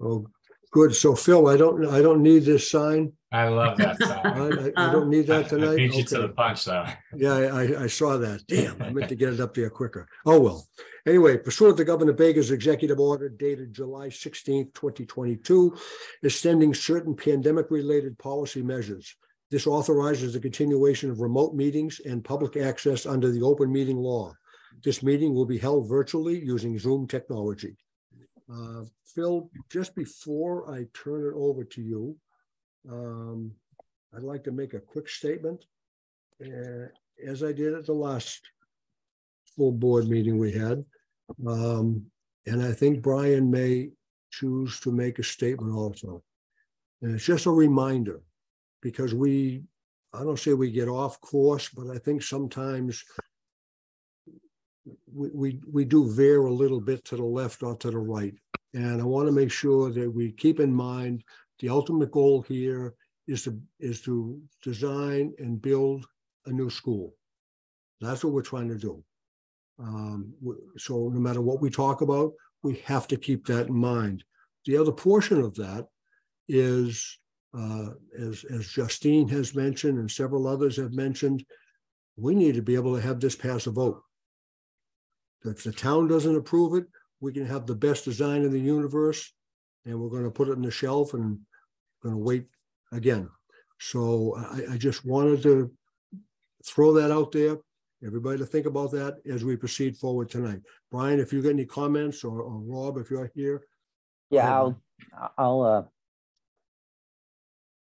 Oh, good. So Phil, I don't need this sign. I love that sign. I don't need that tonight. I beat you Okay. to the punch, though. Yeah, I saw that. Damn, I meant to get it up there quicker. Oh, well. Anyway, pursuant to Governor Baker's executive order dated July 16th, 2022, extending certain pandemic-related policy measures. This authorizes the continuation of remote meetings and public access under the open meeting law. This meeting will be held virtually using Zoom technology. Phil, just before I turn it over to you, I'd like to make a quick statement. As I did at the last full board meeting we had. And I think Brian may choose to make a statement also. And it's just a reminder, because I don't say we get off course, but I think sometimes we do veer a little bit to the left or to the right. And I want to make sure that we keep in mind the ultimate goal here is to design and build a new school. That's what we're trying to do. So no matter what we talk about, we have to keep that in mind. The other portion of that is, as Justine has mentioned and several others have mentioned, we need to be able to have this pass a vote. If the town doesn't approve it, we can have the best design in the universe, and we're going to put it on the shelf and going to wait again. So I just wanted to throw that out there. Everybody to think about that as we proceed forward tonight. Brian, if you got any comments, or Rob, if you're here. Yeah, I'll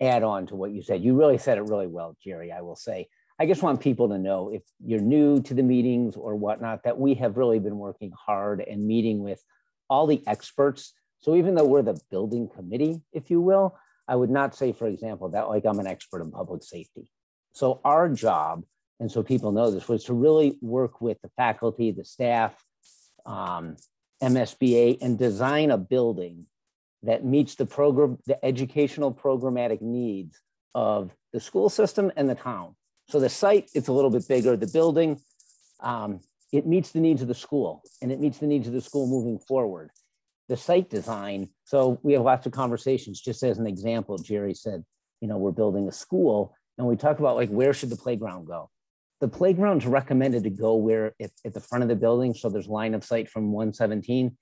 add on to what you said. You really said it really well, Jerry, I will say. I just want people to know, if you're new to the meetings or whatnot, that we have really been working hard and meeting with all the experts. So even though we're the building committee, if you will, I would not say, for example, that like I'm an expert in public safety. So our job, and so people know this, was to really work with the faculty, the staff, MSBA, and design a building that meets the educational programmatic needs of the school system and the town. So the site, it's a little bit bigger. The building, it meets the needs of the school, and it meets the needs of the school moving forward. The site design, so we have lots of conversations. Just as an example, Jerry said, you know, we're building a school, and we talk about like, where should the playground go? The playground's recommended to go where at the front of the building, so there's line of sight from 117,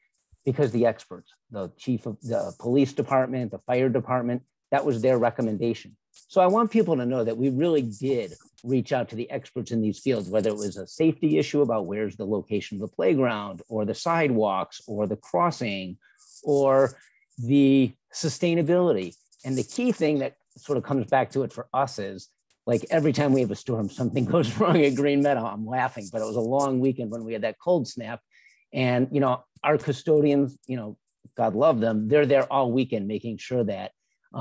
because the experts, the chief of the police department, the fire department, that was their recommendation. So I want people to know that we really did reach out to the experts in these fields, whether it was a safety issue about where's the location of the playground, or the sidewalks, or the crossing, or the sustainability. And the key thing that sort of comes back to it for us is, like, every time we have a storm, something goes wrong at Green Meadow. I'm laughing, but it was a long weekend when we had that cold snap. And, you know, our custodians, you know, God love them, they're there all weekend making sure that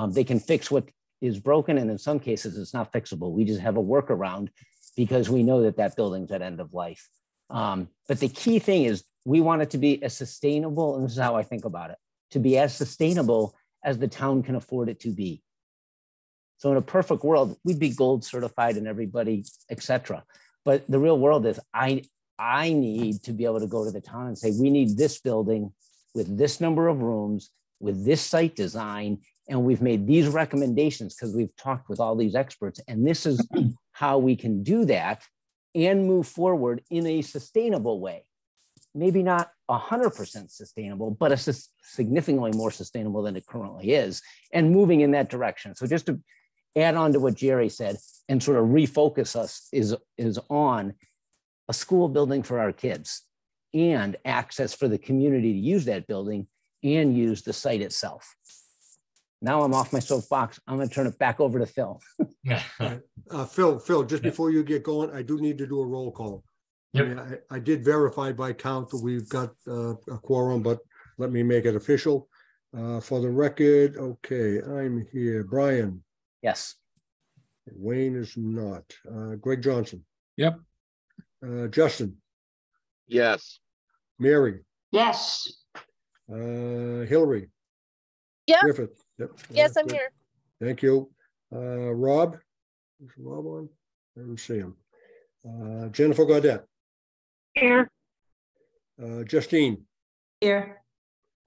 they can fix what is broken. And in some cases, it's not fixable. We just have a workaround because we know that that building's at end of life. But the key thing is we want it to be as sustainable, and this is how I think about it, to be as sustainable as the town can afford it to be. So in a perfect world, we'd be gold certified and everybody, etc. But the real world is I need to be able to go to the town and say, we need this building with this number of rooms, with this site design, and we've made these recommendations because we've talked with all these experts, and this is how we can do that and move forward in a sustainable way. Maybe not 100% sustainable, but a significantly more sustainable than it currently is, and moving in that direction. So just to add on to what Jerry said and sort of refocus us is on a school building for our kids and access for the community to use that building and use the site itself. Now I'm off my soapbox. I'm going to turn it back over to Phil. Phil, just before you get going, I do need to do a roll call. Yep. I mean, I did verify by count that we've got a quorum, but let me make it official. For the record, okay, I'm here. Brian. Yes. Wayne is not. Greg Johnson. Yep. Justin. Yes. Mary. Yes. Hillary. Yep. Griffith. Yep. Yes, I'm good. here. Thank you. Rob. Is Rob on? I don't see him. Jennifer Gaudette. Here. Justine. Here.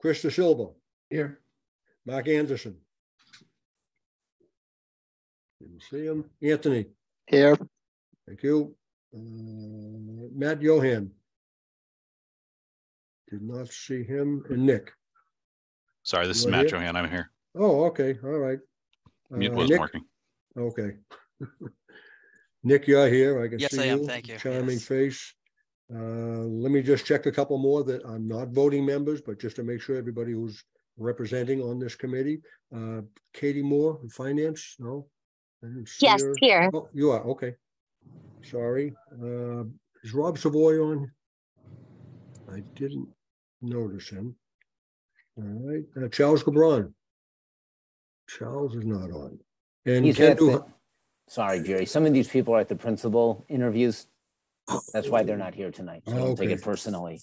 Krista Silva. Here. Mark Anderson. Didn't see him. Anthony. Here. Thank you. Matt Johan. Did not see him. And Nick. Sorry, this is You are Matt here? Johan. I'm here. Oh, okay. All right. Mute wasn't Nick? working. Okay. Nick, you're here. I can Yes, see I you. am. Thank you. Charming Yes. face. Let me just check a couple more that are not voting members, but just to make sure everybody who's representing on this committee. Katie Moore, Finance? No? I didn't see Yes, her. here. Oh, you are. Okay. Sorry. Is Rob Savoy on? I didn't notice him. All right. Charles Gabron. Charles is not on. And He's Ken at the, sorry, Jerry. Some of these people are at the principal interviews. That's why they're not here tonight. So don't take Okay. it personally.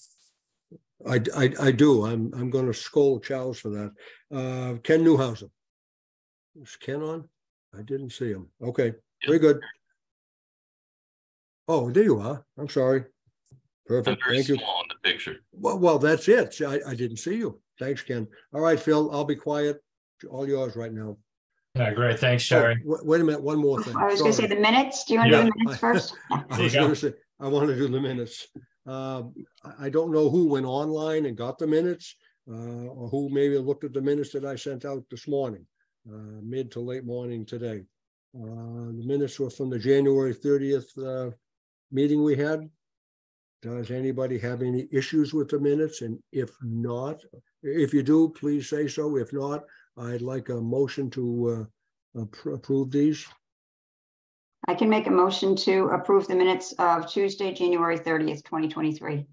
I do. I'm going to scold Charles for that. Ken Newhouser. Is Ken on? I didn't see him. Okay, very good. Oh, there you are. I'm sorry. Perfect. I'm very Thank you. small in the picture. Well, that's it. I didn't see you. Thanks, Ken. All right, Phil, I'll be quiet. All yours right now. Yeah, great. Thanks, Oh, Sherry. wait a minute. One more thing. I was going to say Sorry. the minutes. Do you want to do the minutes first? I was going to say, I want to do the minutes. I don't know who went online and got the minutes or who maybe looked at the minutes that I sent out this morning, mid to late morning today. The minutes were from the January 30th meeting we had. Does anybody have any issues with the minutes? And if not, if you do, please say so. If not, I'd like a motion to approve these. I can make a motion to approve the minutes of Tuesday, January 30th, 2023.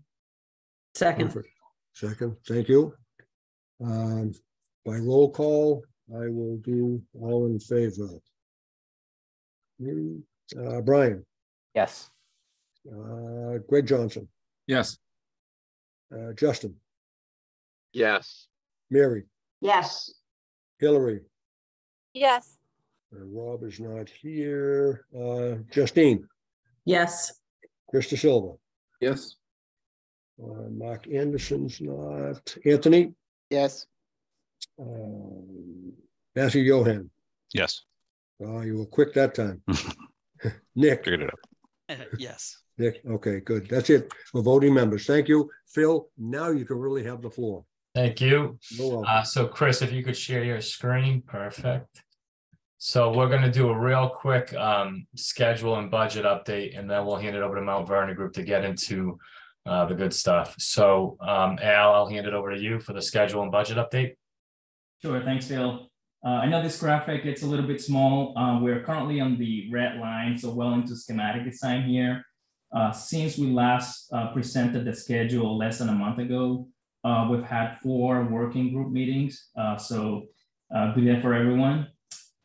Second. Perfect. Second, thank you. By roll call, I will do all in favor. Brian, Yes. Greg Johnson, Yes. Justin, Yes. Mary, Yes. Hillary, Yes. Rob is not here. Justine, Yes. Krista Silva, Yes. Mark Anderson's not. Anthony, Yes. Matthew Johan. Yes, You were quick that time. Nick. figured it out. Yes. Nick, okay, good. That's it for voting members. Thank you. Phil, now you can really have the floor. Thank you. You're welcome. So Chris, if you could share your screen, perfect. So we're going to do a real quick schedule and budget update, and then we'll hand it over to Mount Vernon Group to get into the good stuff. So Al, I'll hand it over to you for the schedule and budget update. Sure, thanks, Phil. I know this graphic, it's a little bit small. We're currently on the red line, so well into schematic design here. Since we last presented the schedule less than a month ago, we've had 4 working group meetings. So good day for everyone.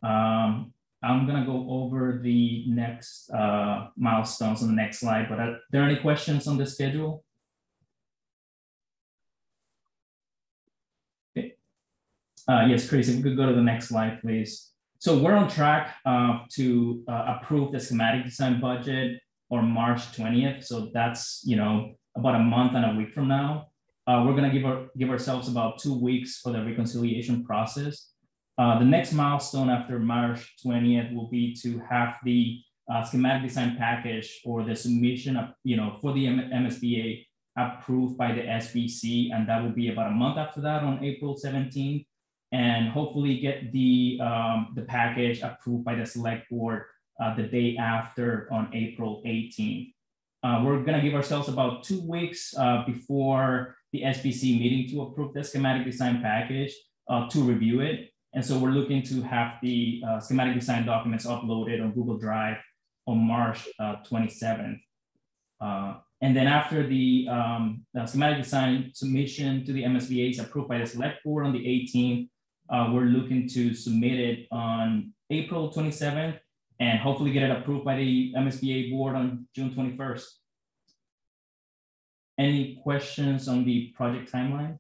I'm gonna go over the next milestones on the next slide, but are there any questions on the schedule? Yes, Chris, if we could go to the next slide, please. So we're on track to approve the schematic design budget on March 20th. So that's, about a month and a week from now. We're gonna give ourselves about 2 weeks for the reconciliation process. The next milestone after March 20th will be to have the schematic design package or the submission of, for the MSBA approved by the SBC, and that will be about a month after that on April 17th. And hopefully get the package approved by the select board the day after on April 18th. We're gonna give ourselves about 2 weeks before the SBC meeting to approve the schematic design package to review it. And so we're looking to have the schematic design documents uploaded on Google Drive on March 27th. And then after the schematic design submission to the MSBA is approved by the select board on the 18th, we're looking to submit it on April 27th and hopefully get it approved by the MSBA board on June 21st. Any questions on the project timeline?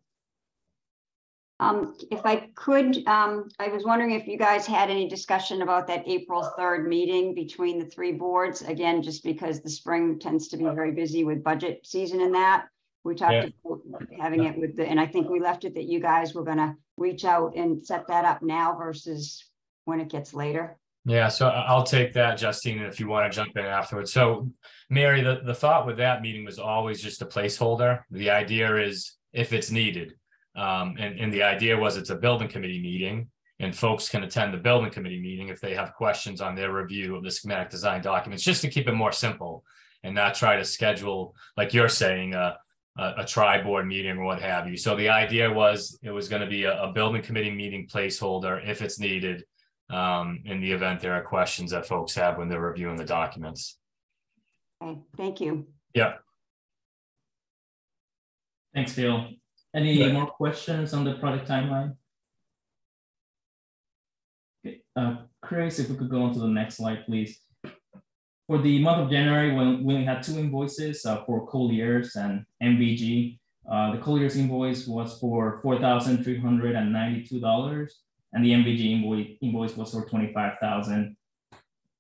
If I could, I was wondering if you guys had any discussion about that April 3rd meeting between the 3 boards. Again, just because the spring tends to be very busy with budget season and that. We talked about having it with and I think we left it that you guys were gonna reach out and set that up now versus when it gets later? Yeah, so I'll take that, Justine, if you want to jump in afterwards. So, Mary, the thought with that meeting was always just a placeholder. The idea is if it's needed. And the idea was it's a building committee meeting, and folks can attend the building committee meeting if they have questions on their review of the schematic design documents, just to keep it more simple and not try to schedule, like you're saying, a tri-board meeting or what have you. So the idea was it was going to be a building committee meeting placeholder if it's needed, in the event there are questions that folks have when they're reviewing the documents. Okay, thank you. Yeah. Thanks, Phil. Any more questions on the project timeline? Okay, Chris, if we could go on to the next slide, please. For the month of January, we only had 2 invoices for Colliers and MVG. The Colliers invoice was for $4,392, and the MVG invoice was for $25,000.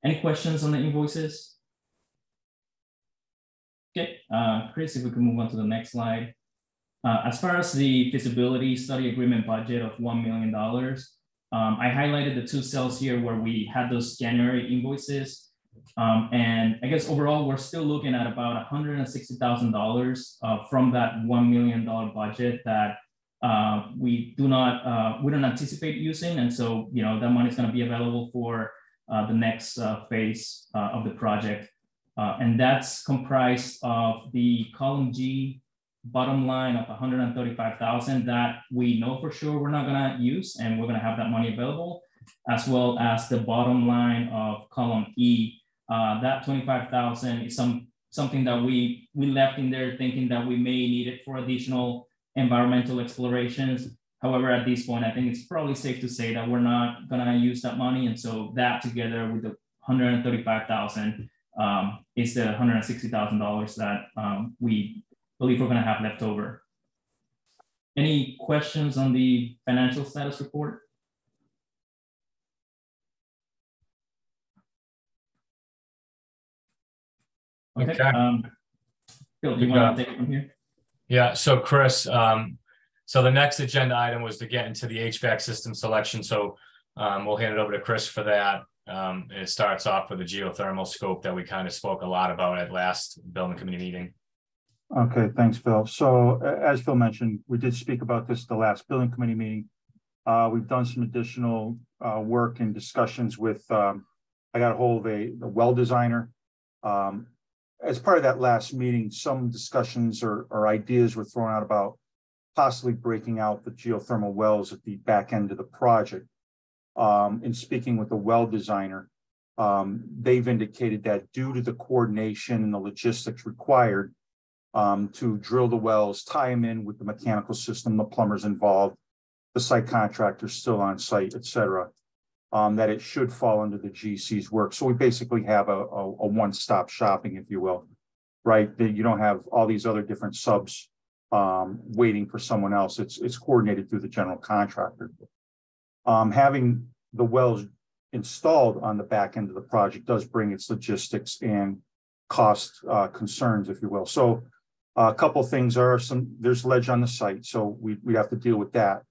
Any questions on the invoices? Okay, Chris, if we can move on to the next slide. As far as the feasibility study agreement budget of $1 million, I highlighted the 2 cells here where we had those January invoices. And I guess overall, we're still looking at about $160,000 from that $1 million budget that we don't anticipate using. And so, you know, that money is going to be available for the next phase of the project. And that's comprised of the column G bottom line of 135,000 that we know for sure we're not going to use, and we're going to have that money available, as well as the bottom line of column E. That 25,000 is something that we left in there thinking that we may need it for additional environmental explorations. However, at this point, I think it's probably safe to say that we're not going to use that money, and so that together with the 135,000 is the $160,000 that we believe we're going to have left over. Any questions on the financial status report? Okay. Phil, do you want to take it from here? Yeah. So Chris, so the next agenda item was to get into the HVAC system selection. So we'll hand it over to Chris for that. It starts off with a geothermal scope that we kind of spoke a lot about at last building committee meeting. Okay, thanks, Phil. So as Phil mentioned, we did speak about this at the last building committee meeting. We've done some additional work and discussions with, I got a hold of a well designer. As part of that last meeting, some discussions or ideas were thrown out about possibly breaking out the geothermal wells at the back end of the project. In speaking with the well designer, they've indicated that due to the coordination and the logistics required to drill the wells, tie them in with the mechanical system, the plumbers involved, the site contractors still on site, et cetera, that it should fall under the GC's work. So we basically have a one-stop shopping, if you will, right? That you don't have all these other different subs waiting for someone else. It's coordinated through the general contractor. Having the wells installed on the back end of the project does bring its logistics and cost concerns, if you will. So a couple of things are there's ledge on the site, so we have to deal with that.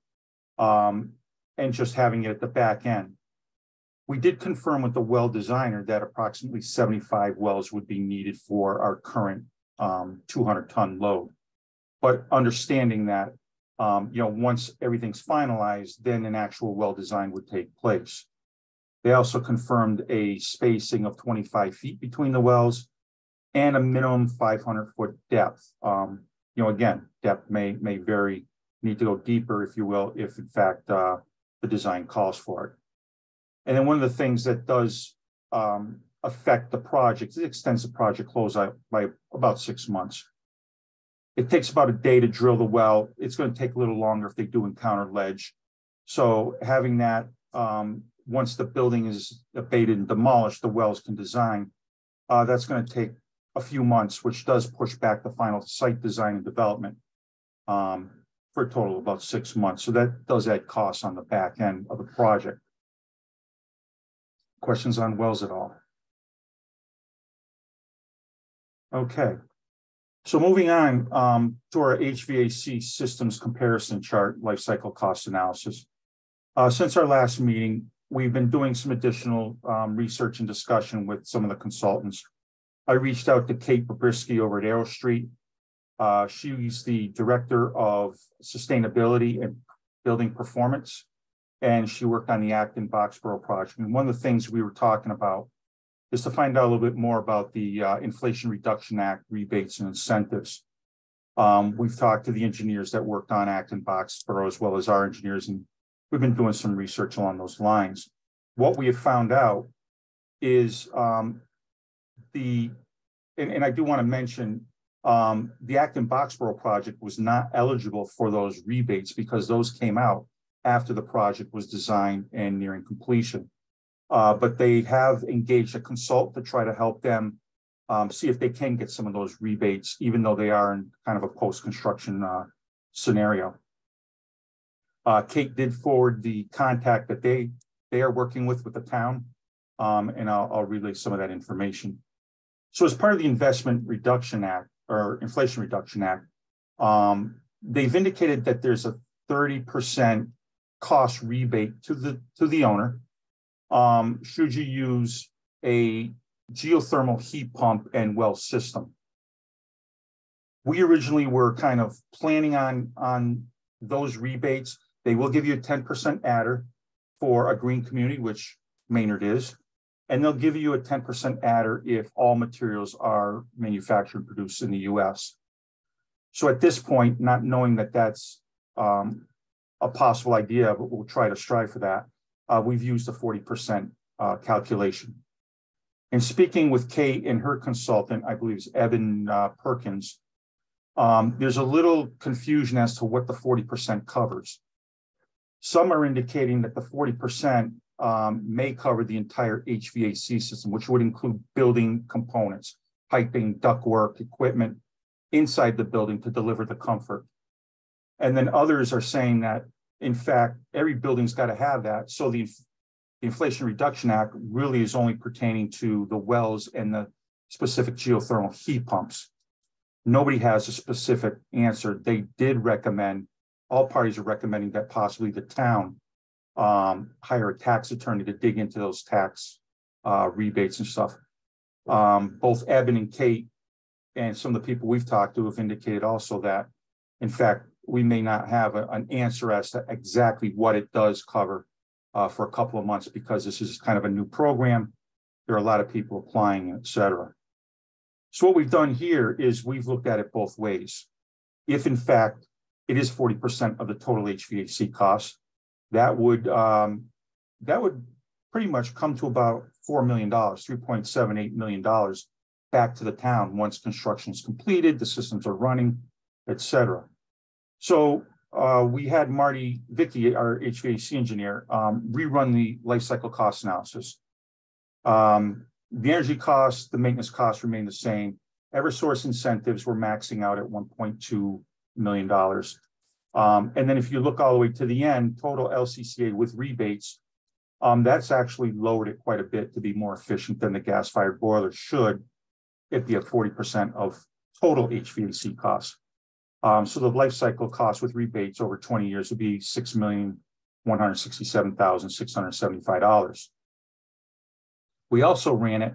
And just having it at the back end. We did confirm with the well designer that approximately 75 wells would be needed for our current 200-ton load. But understanding that, once everything's finalized, then an actual well design would take place. They also confirmed a spacing of 25 feet between the wells and a minimum 500-foot depth. Again, depth may vary, need to go deeper, if you will, if in fact the design calls for it. And then one of the things that does affect the project, it extends the project closeout by about 6 months. It takes about a day to drill the well. It's going to take a little longer if they do encounter ledge. So having that, once the building is abated and demolished, the wells can design. That's going to take a few months, which does push back the final site design and development for a total of about 6 months. So that does add costs on the back end of the project. Questions on wells at all? Okay. So moving on to our HVAC systems comparison chart, life cycle cost analysis. Since our last meeting, we've been doing some additional research and discussion with some of the consultants. I reached out to Kate Babrisky over at Arrow Street. She's the director of sustainability and building performance, and she worked on the Acton Boxborough project. And one of the things we were talking about is to find out a little bit more about the Inflation Reduction Act rebates and incentives. We've talked to the engineers that worked on Acton Boxborough as well as our engineers, and we've been doing some research along those lines. What we have found out is and I do want to mention the Acton Boxborough project was not eligible for those rebates because those came out after the project was designed and nearing completion. But they have engaged a consultant to try to help them see if they can get some of those rebates, even though they are in kind of a post-construction scenario. Kate did forward the contact that they are working with the town, and I'll relay some of that information. So as part of the Investment Reduction Act or Inflation Reduction Act, they've indicated that there's a 30% cost rebate to the owner should you use a geothermal heat pump and well system. We originally were kind of planning on those rebates. They will give you a 10% adder for a green community, which Maynard is, and they'll give you a 10% adder if all materials are manufactured and produced in the US. So at this point, not knowing that that's a possible idea, but we'll try to strive for that, we've used a 40% calculation. And speaking with Kate and her consultant, I believe it's Eben Perkins, there's a little confusion as to what the 40% covers. Some are indicating that the 40% may cover the entire HVAC system, which would include building components, piping, ductwork, equipment inside the building to deliver the comfort. And then others are saying that, in fact, every building's got to have that. So the Inflation Reduction Act really is only pertaining to the wells and the specific geothermal heat pumps. Nobody has a specific answer. They did recommend, all parties are recommending that possibly the town hire a tax attorney to dig into those tax rebates and stuff. Both Eben and Kate and some of the people we've talked to have indicated also that, in fact, we may not have an answer as to exactly what it does cover for a couple of months because this is kind of a new program. There are a lot of people applying, et cetera. So what we've done here is we've looked at it both ways. If, in fact, it is 40% of the total HVAC costs, that would pretty much come to about $4 million, $3.78 million back to the town once construction is completed, the systems are running, et cetera. So we had Marty Vicky, our HVAC engineer, rerun the life cycle cost analysis. The energy costs, the maintenance costs remain the same. Eversource incentives were maxing out at $1.2 million. And then if you look all the way to the end, total LCCA with rebates, that's actually lowered it quite a bit to be more efficient than the gas-fired boiler should it be at 40% of total HVAC costs. So the life cycle cost with rebates over 20 years would be $6,167,675. We also ran it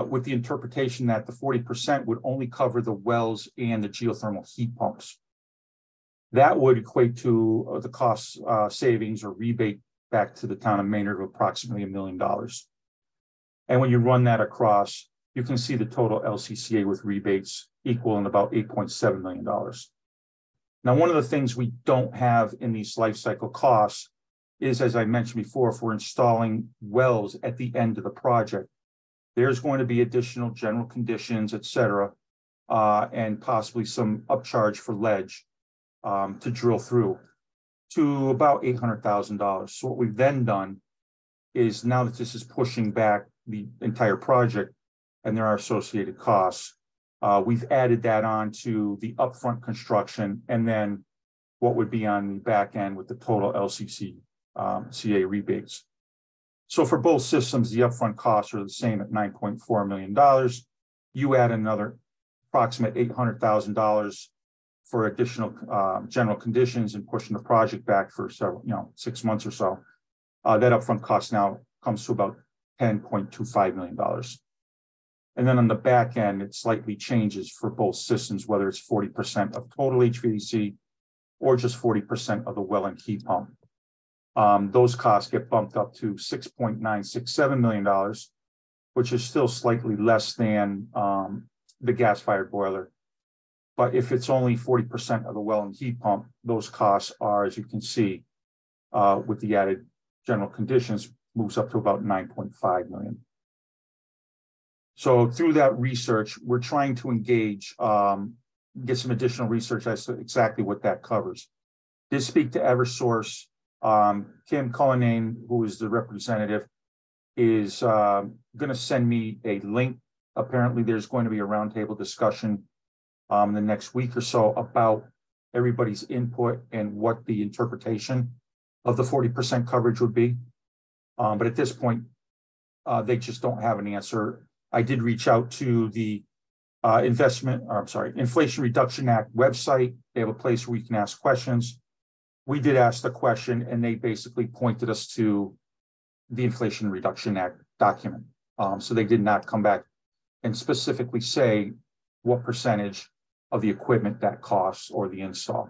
with the interpretation that the 40% would only cover the wells and the geothermal heat pumps. That would equate to the cost savings or rebate back to the town of Maynard of approximately $1 million. And when you run that across, you can see the total LCCA with rebates equaling about $8.7 million. Now, one of the things we don't have in these life cycle costs is, as I mentioned before, if we're installing wells at the end of the project, there's going to be additional general conditions, et cetera, and possibly some upcharge for ledge to drill through to about $800,000. So what we've then done is, now that this is pushing back the entire project and there are associated costs, we've added that on to the upfront construction and then what would be on the back end with the total CA rebates. So for both systems, the upfront costs are the same at $9.4 million. You add another approximate $800,000 for additional general conditions and pushing the project back for several, 6 months or so. That upfront cost now comes to about $10.25 million. And then on the back end, it slightly changes for both systems, whether it's 40% of total HVAC or just 40% of the well and heat pump. Those costs get bumped up to $6.967 million, which is still slightly less than the gas-fired boiler. But if it's only 40% of the well and heat pump, those costs are, as you can see, with the added general conditions, moves up to about $9.5 million. So through that research, we're trying to engage, get some additional research as to exactly what that covers. Did speak to Eversource. Kim Cullinane, who is the representative, is going to send me a link. Apparently, there's going to be a roundtable discussion the next week or so about everybody's input and what the interpretation of the 40% coverage would be. But at this point, they just don't have an answer. I did reach out to the Inflation Reduction Act website. They have a place where we can ask questions. We did ask the question, and they basically pointed us to the Inflation Reduction Act document. So they did not come back and specifically say what percentage of the equipment that costs or the install.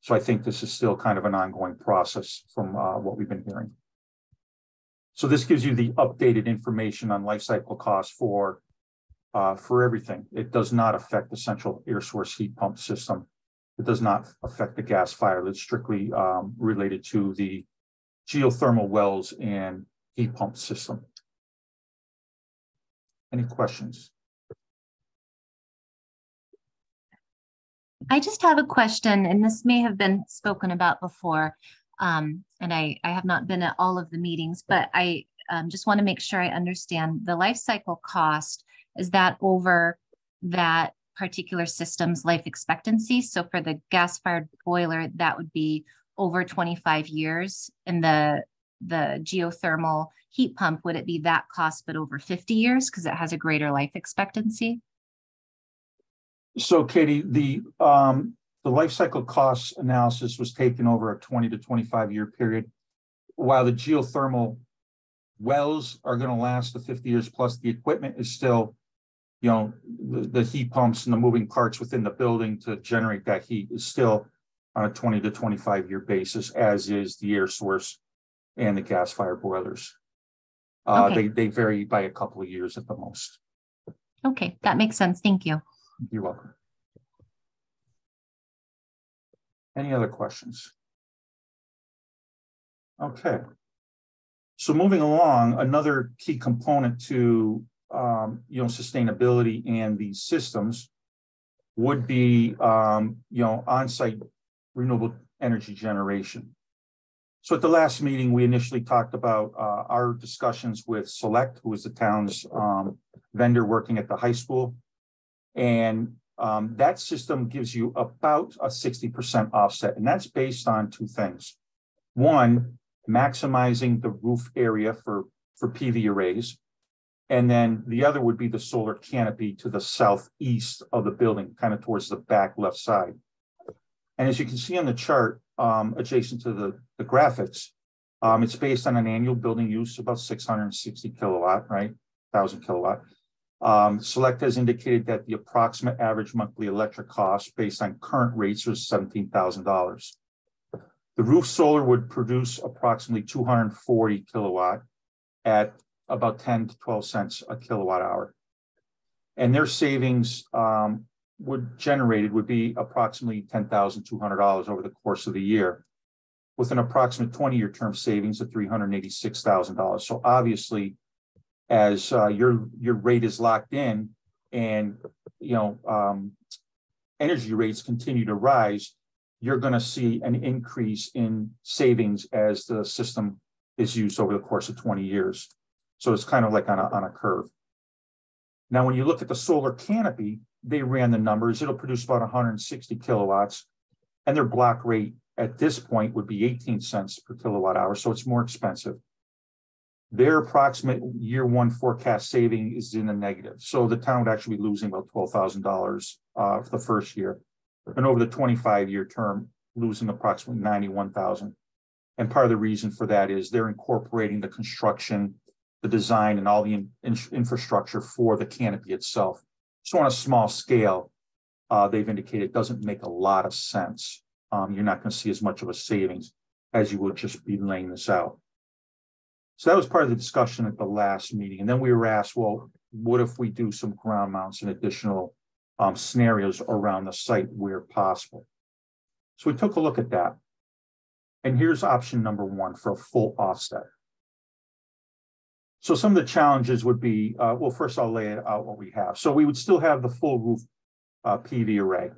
So I think this is still kind of an ongoing process from what we've been hearing. So this gives you the updated information on life cycle costs for everything. It does not affect the central air source heat pump system. It does not affect the gas fire. It's strictly related to the geothermal wells and heat pump system. Any questions? I just have a question, and this may have been spoken about before, and I have not been at all of the meetings, but I just want to make sure I understand the life cycle cost. Is that over that particular system's life expectancy? So for the gas-fired boiler, that would be over 25 years, and the geothermal heat pump, would it be that cost but over 50 years because it has a greater life expectancy? So Katie, the life cycle cost analysis was taken over a 20 to 25 year period. While the geothermal wells are going to last the 50 years plus, the equipment is still, the heat pumps and the moving parts within the building to generate that heat is still on a 20 to 25 year basis, as is the air source and the gas fired boilers. Okay. They vary by a couple of years at the most. Okay, that makes sense. Thank you. You're welcome. Any other questions? Okay. So moving along, another key component to sustainability and these systems would be on-site renewable energy generation. So at the last meeting, we initially talked about our discussions with Select, who is the town's vendor working at the high school. And that system gives you about a 60% offset. And that's based on two things. One, maximizing the roof area for PV arrays. And then the other would be the solar canopy to the southeast of the building, kind of towards the back left side. And as you can see on the chart, adjacent to the graphics, it's based on an annual building use, about 660 kilowatt, right? 1,000 kilowatt. Select has indicated that the approximate average monthly electric cost based on current rates is $17,000. The roof solar would produce approximately 240 kilowatt at about 10 to 12 cents a kilowatt hour. And their savings would be approximately $10,200 over the course of the year, with an approximate 20-year term savings of $386,000. So obviously, as your rate is locked in and energy rates continue to rise, you're going to see an increase in savings as the system is used over the course of 20 years. So it's kind of like on a curve. Now, when you look at the solar canopy, they ran the numbers. It'll produce about 160 kilowatts, and their block rate at this point would be 18 cents per kilowatt hour. So it's more expensive. Their approximate year one forecast saving is in the negative. So the town would actually be losing about $12,000 for the first year. And over the 25-year term, losing approximately $91,000. And part of the reason for that is they're incorporating the construction, the design, and all the infrastructure for the canopy itself. So on a small scale, they've indicated it doesn't make a lot of sense. You're not going to see as much of a savings as you would just be laying this out. So that was part of the discussion at the last meeting. And then we were asked, well, what if we do some ground mounts and additional scenarios around the site where possible? So we took a look at that. And here's option number one for a full offset. So some of the challenges would be, well, first I'll lay out what we have. So we would still have the full roof PV array.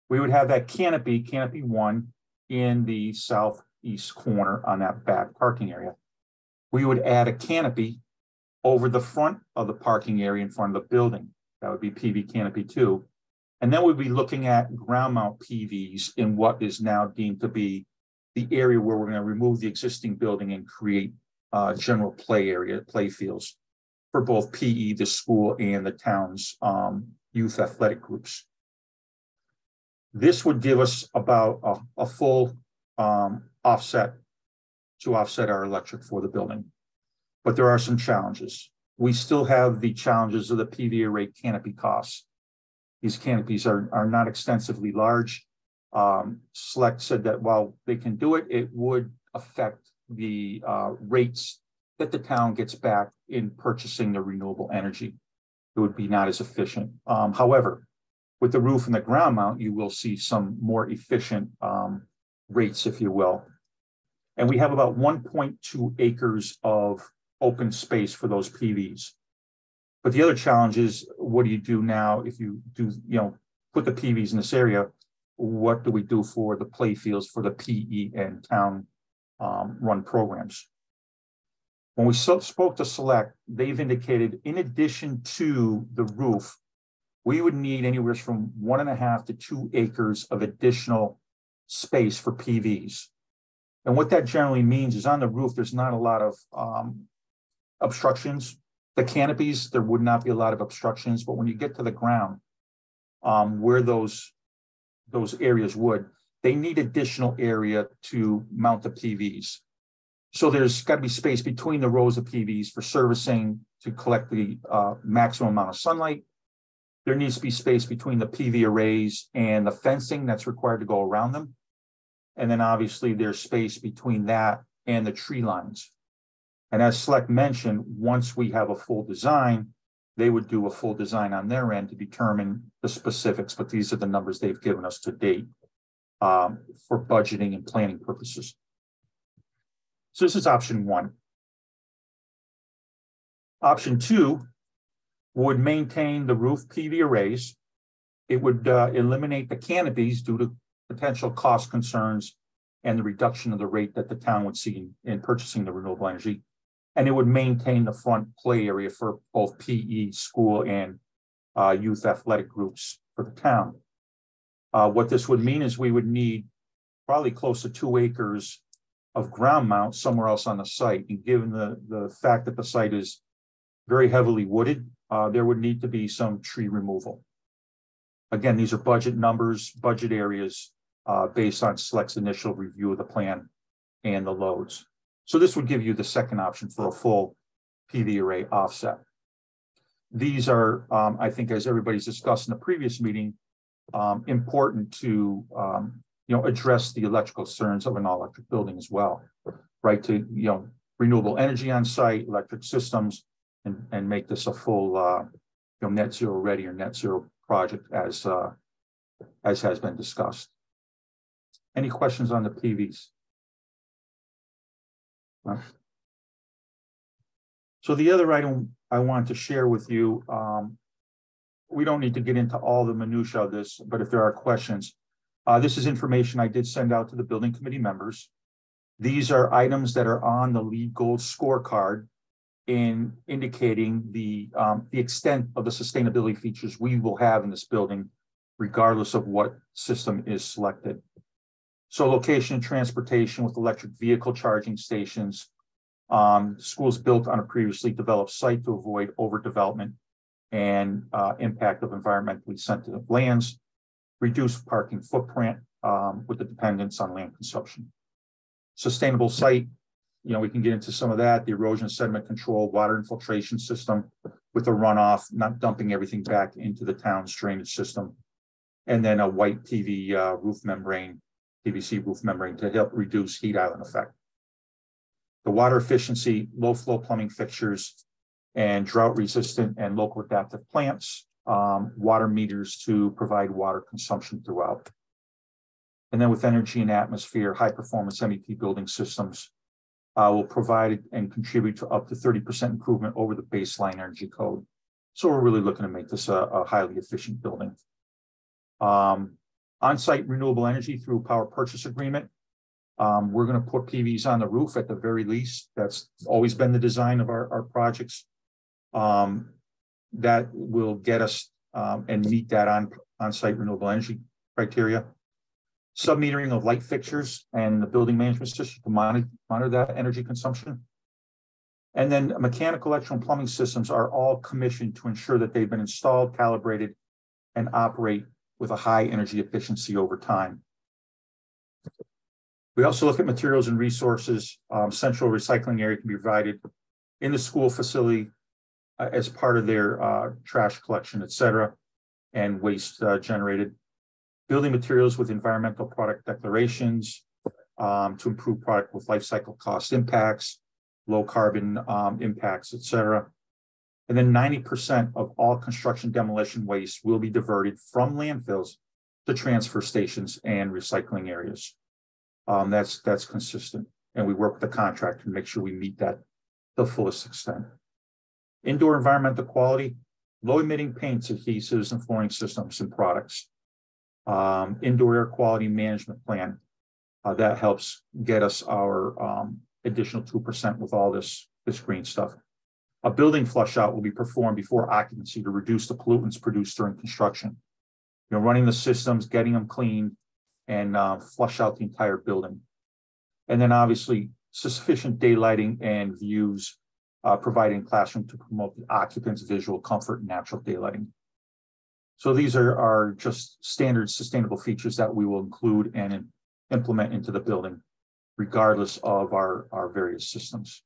We would have that canopy one, in the southeast corner on that back parking area. We would add a canopy over the front of the parking area in front of the building. That would be PV canopy 2. And then we'd be looking at ground mount PVs in what is now deemed to be the area where we're going to remove the existing building and create general play area, play fields for both PE, the school, and the town's youth athletic groups. This would give us about a full offset to offset our electric for the building. But there are some challenges. We still have the challenges of the PV array canopy costs. These canopies are not extensively large. Select said that while they can do it, it would affect the rates that the town gets back in purchasing the renewable energy. It would be not as efficient. However, with the roof and the ground mount, you will see some more efficient rates, if you will. And we have about 1.2 acres of open space for those PVs. But the other challenge is, what do you do now if you do, put the PVs in this area? What do we do for the play fields for the PE and town run programs? When we spoke to Select, they've indicated in addition to the roof, we would need anywhere from 1.5 to 2 acres of additional space for PVs. And what that generally means is on the roof, there's not a lot of obstructions. The canopies, there would not be a lot of obstructions, but when you get to the ground, where those areas would, they need additional area to mount the PVs. So there's got to be space between the rows of PVs for servicing to collect the maximum amount of sunlight. There needs to be space between the PV arrays and the fencing that's required to go around them. And then obviously there's space between that and the tree lines. And as Select mentioned, once we have a full design, they would do a full design on their end to determine the specifics, but these are the numbers they've given us to date for budgeting and planning purposes. So this is option one. Option two would maintain the roof PV arrays. It would eliminate the canopies due to potential cost concerns and the reduction of the rate that the town would see in purchasing the renewable energy. And it would maintain the front play area for both PE, school, and youth athletic groups for the town. What this would mean is we would need probably close to 2 acres of ground mount somewhere else on the site. And given the fact that the site is very heavily wooded, there would need to be some tree removal. Again, these are budget numbers, budget areas based on Select's initial review of the plan and the loads. So this would give you the second option for a full PV array offset. These are, I think, as everybody's discussed in the previous meeting, important to address the electrical concerns of an all-electric building as well, right? To renewable energy on site, electric systems, and make this a full net zero ready or net zero project as has been discussed. Any questions on the PVs? So the other item I want to share with you, we don't need to get into all the minutia of this, but if there are questions, this is information I did send out to the building committee members. These are items that are on the LEED Gold scorecard in indicating the extent of the sustainability features we will have in this building, regardless of what system is selected. So location and transportation with electric vehicle charging stations, Schools built on a previously developed site to avoid overdevelopment and impact of environmentally sensitive lands, reduce parking footprint with the dependence on land consumption. Sustainable site, we can get into some of that, the erosion sediment control, water infiltration system with the runoff, not dumping everything back into the town's drainage system. And then a white PVC roof membrane to help reduce heat island effect. The water efficiency, low flow plumbing fixtures, and drought resistant and local adaptive plants, water meters to provide water consumption throughout. And then with energy and atmosphere, high performance MEP building systems will provide and contribute to up to 30% improvement over the baseline energy code. So we're really looking to make this a highly efficient building. On-site renewable energy through power purchase agreement. We're going to put PVs on the roof at the very least. That's always been the design of our projects. That will get us and meet that on-site renewable energy criteria. Submetering of light fixtures and the building management system to monitor that energy consumption. And then mechanical, electrical, and plumbing systems are all commissioned to ensure that they've been installed, calibrated, and operate with a high energy efficiency over time. We also look at materials and resources. Central recycling area can be provided in the school facility as part of their trash collection, et cetera, and waste generated. Building materials with environmental product declarations to improve product with life cycle cost impacts, low carbon impacts, et cetera. And then 90% of all construction demolition waste will be diverted from landfills to transfer stations and recycling areas. That's consistent. And we work with the contractor to make sure we meet that to the fullest extent. Indoor environmental quality, low emitting paints, adhesives, and flooring systems and products. Indoor air quality management plan that helps get us our additional 2% with all this green stuff. A building flush out will be performed before occupancy to reduce the pollutants produced during construction. Running the systems, getting them clean, and flush out the entire building. And then obviously sufficient daylighting and views provided in classroom to promote the occupants' visual comfort and natural daylighting. So these are just standard sustainable features that we will include and implement into the building, regardless of our various systems.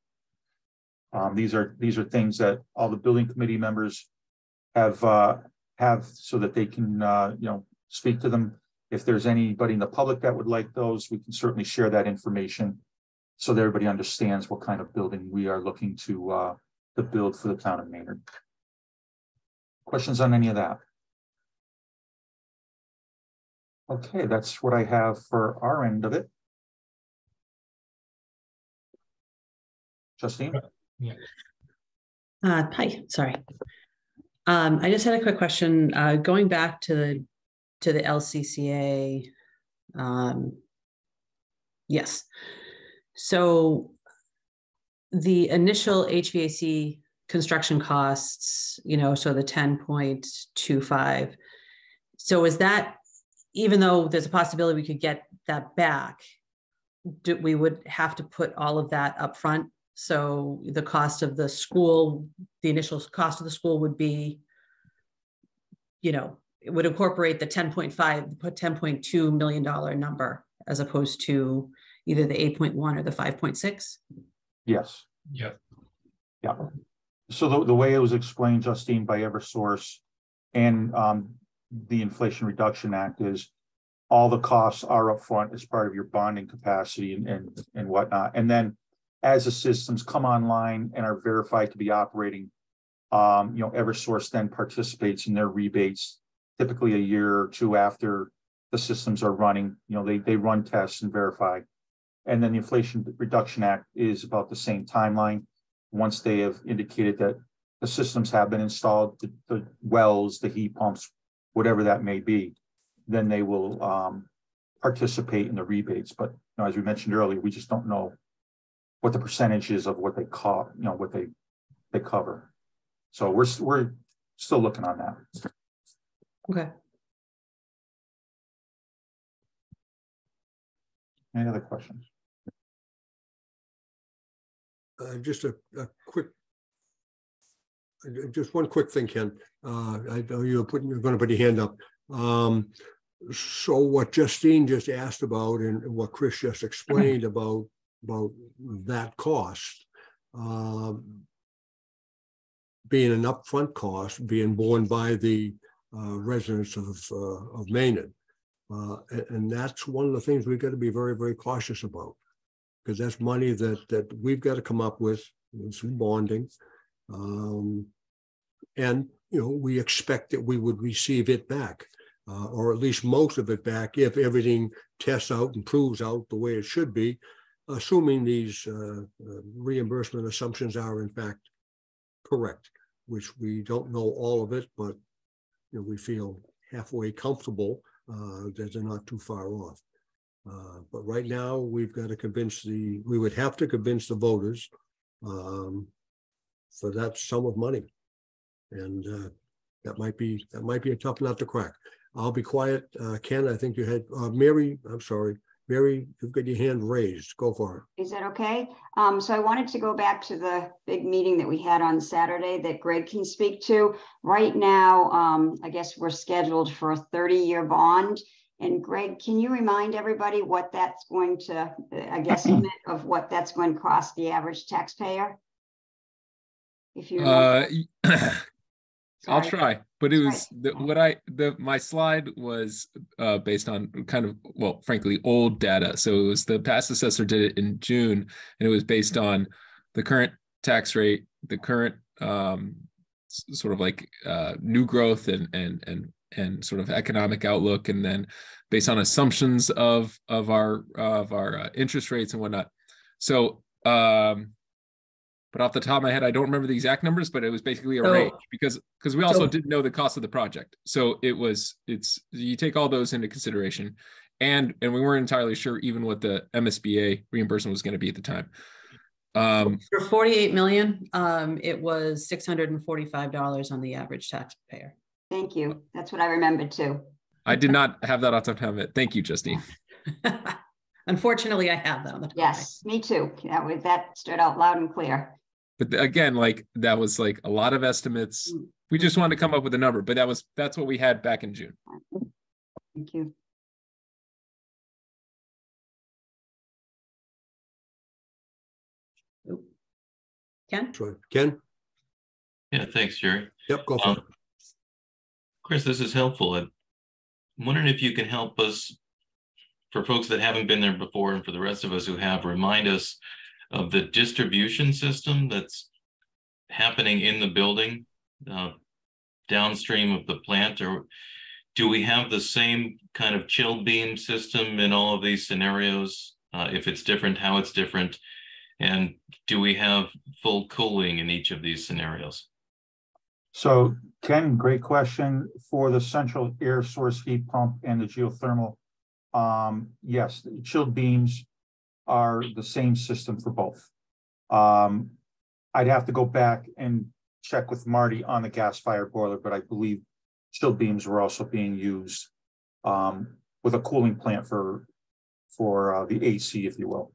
These are things that all the building committee members have so that they can speak to them. If there's anybody in the public that would like those, we can certainly share that information so that everybody understands what kind of building we are looking to build for the town of Maynard. Questions on any of that? Okay, that's what I have for our end of it. Justine? Yeah. Hi, sorry. I just had a quick question. Going back to the LCCA. Yes. So the initial HVAC construction costs, so the 10.25. So is that, even though there's a possibility we could get that back, we would have to put all of that up front? So the cost of the school, the initial cost of the school would be, it would incorporate the 10.2 million dollar number as opposed to either the 8.1 or the 5.6. Yes. Yeah. Yeah. So the way it was explained, Justine, by Eversource and the Inflation Reduction Act is all the costs are upfront as part of your bonding capacity and whatnot. And then as the systems come online and are verified to be operating, Eversource then participates in their rebates, typically a year or two after the systems are running. They run tests and verify. And then the Inflation Reduction Act is about the same timeline. Once they have indicated that the systems have been installed, the wells, the heat pumps, whatever that may be, then they will participate in the rebates. But as we mentioned earlier, we just don't know what the percentage is of what they call, what they cover. So we're still looking on that. Okay. Any other questions? just a quick, just one quick thing, Ken. I know you're going to put your hand up. So what Justine just asked about and what Chris just explained about that cost being an upfront cost being borne by the residents of Maynard. And that's one of the things we've got to be very, very cautious about, because that's money that we've got to come up with some bonding. And, we expect that we would receive it back, or at least most of it back, if everything tests out and proves out the way it should be, assuming these reimbursement assumptions are in fact correct, which we don't know all of it, but we feel halfway comfortable that they're not too far off. But right now, we've got to we would have to convince the voters for that sum of money. And that might be a tough nut to crack. I'll be quiet. Ken, I think you had, Mary, I'm sorry. Mary, you've got your hand raised. Go for it. Is that okay? So I wanted to go back to the big meeting that we had on Saturday that Greg can speak to. Right now, I guess we're scheduled for a 30-year bond. And Greg, can you remind everybody what that's going to, I guess, of what that's going to cost the average taxpayer? If you I'll try, but it was my slide was based on kind of, well, frankly, old data. So it was the past assessor did it in June, and it was based on the current tax rate, the current sort of like new growth and sort of economic outlook, and then based on assumptions of our interest rates and whatnot. So but off the top of my head, I don't remember the exact numbers, but it was basically a range because we also didn't know the cost of the project. So it's you take all those into consideration, and we weren't entirely sure even what the MSBA reimbursement was going to be at the time. For 48 million, it was $645 on the average taxpayer. Thank you. That's what I remembered too. I did not have that off the top of my head. Thank you, Justine. Unfortunately, I have that on the top. Yes, me too. That stood out loud and clear. But again, like that was like a lot of estimates. We just wanted to come up with a number, but that's what we had back in June. Thank you. Ken? Sorry. Ken? Yeah, thanks, Jerry. Yep, go for it. Chris, this is helpful. I'm wondering if you can help us, for folks that haven't been there before and for the rest of us who have, remind us of the distribution system that's happening in the building downstream of the plant, or do we have the same kind of chill beam system in all of these scenarios? If it's different, how it's different, and do we have full cooling in each of these scenarios? So Ken, great question. For the central air source heat pump and the geothermal, yes, the chilled beams are the same system for both. I'd have to go back and check with Marty on the gas-fired boiler, but I believe chilled beams were also being used with a cooling plant for the AC, if you will.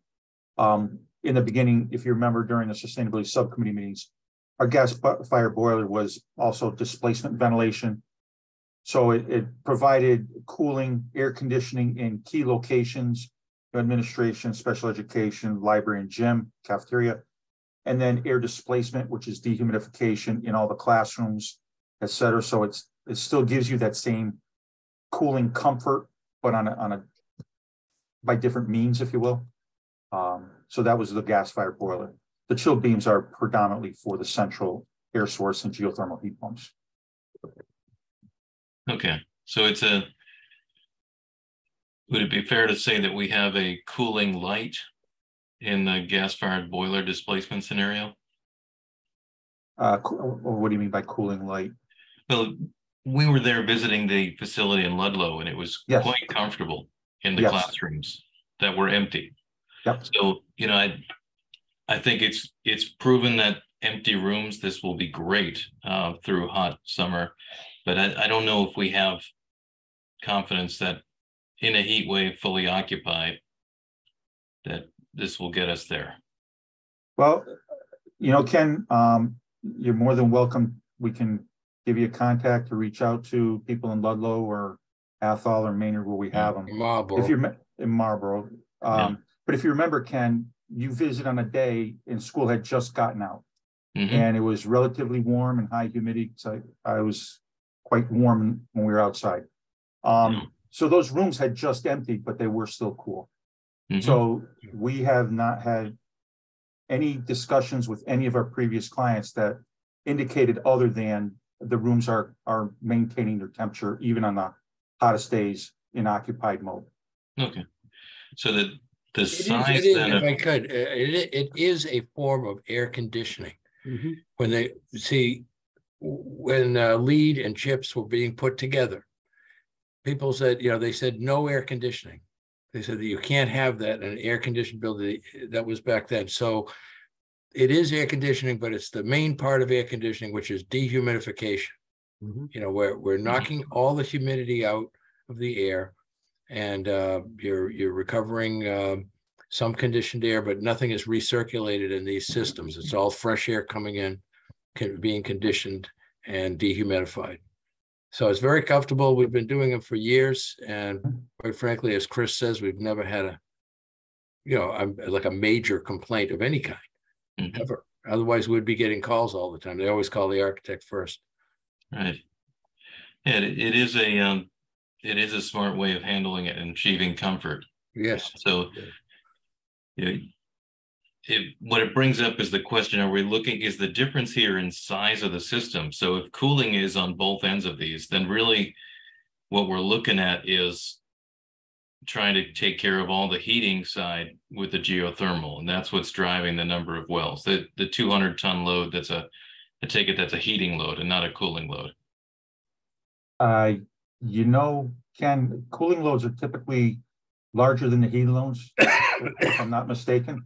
In the beginning, if you remember, during the sustainability subcommittee meetings, our gas-fired boiler was also displacement ventilation. So it provided cooling, air conditioning in key locations, administration, special education, library and gym, cafeteria, and then air displacement, which is dehumidification in all the classrooms, et cetera. So it still gives you that same cooling comfort, but by different means, if you will. So that was the gas-fired boiler. The chill beams are predominantly for the central air source and geothermal heat pumps. Okay, so would it be fair to say that we have a cooling light in the gas-fired boiler displacement scenario? What do you mean by cooling light? Well, we were there visiting the facility in Ludlow, and it was quite comfortable in the classrooms that were empty. Yep. So, I think it's proven that empty rooms, this will be great through hot summer, but I don't know if we have confidence that in a heat wave fully occupied, that this will get us there. Well, You know, Ken, you're more than welcome. We can give you a contact to reach out to people in Ludlow or Athol or Maynard where we have them. Marlboro. If you're in Marlboro. But if you remember, Ken, you visited on a day and school had just gotten out. And it was relatively warm and high humidity. So I was quite warm when we were outside. So those rooms had just emptied, but they were still cool. So we have not had any discussions with any of our previous clients that indicated other than the rooms are maintaining their temperature even on the hottest days in occupied mode. Okay. So the size it is, then if I could, it is a form of air conditioning. When they see, when lead and chips were being put together, people said, you know, they said no air conditioning. They said that you can't have that in an air conditioned building. That was back then. So it is air conditioning, but it's the main part of air conditioning, which is dehumidification. You know, we're knocking all the humidity out of the air, and you're recovering some conditioned air, but nothing is recirculated in these systems. It's all fresh air coming in, being conditioned and dehumidified. So it's very comfortable. We've been doing them for years, and quite frankly, as Chris says, we've never had a, you know, like a major complaint of any kind ever. Otherwise, we'd be getting calls all the time. They always call the architect first. Right. Yeah, it is a smart way of handling it and achieving comfort. Yes. So, you know, what it brings up is the question: is the difference here in size of the system? So, if cooling is on both ends of these, then really, what we're looking at is trying to take care of all the heating side with the geothermal, and that's what's driving the number of wells. The 200-ton load, I take it that's a heating load and not a cooling load. You know, Ken, cooling loads are typically larger than the heating loads, if I'm not mistaken.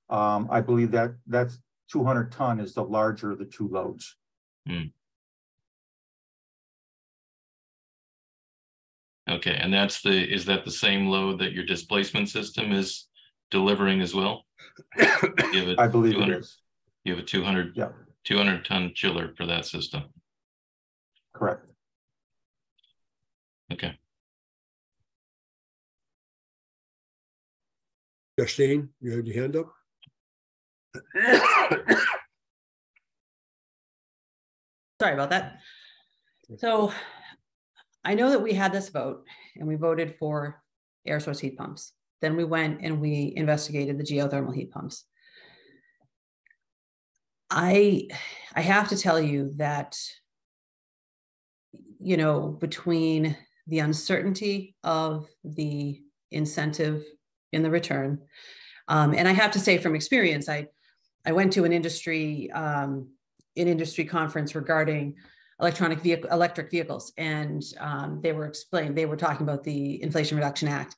I believe that's 200-ton is the larger of the two loads. Okay, and is that the same load that your displacement system is delivering as well? I believe it is. You have a 200-ton chiller for that system. Correct. Okay. Justine, you had your hand up? Sorry about that. So I know that we had this vote and we voted for air source heat pumps. Then we went and we investigated the geothermal heat pumps. I have to tell you that, you know, between the uncertainty of the incentive in the return, and I have to say from experience, I went to an industry conference regarding electric vehicles, and they were talking about the Inflation Reduction Act.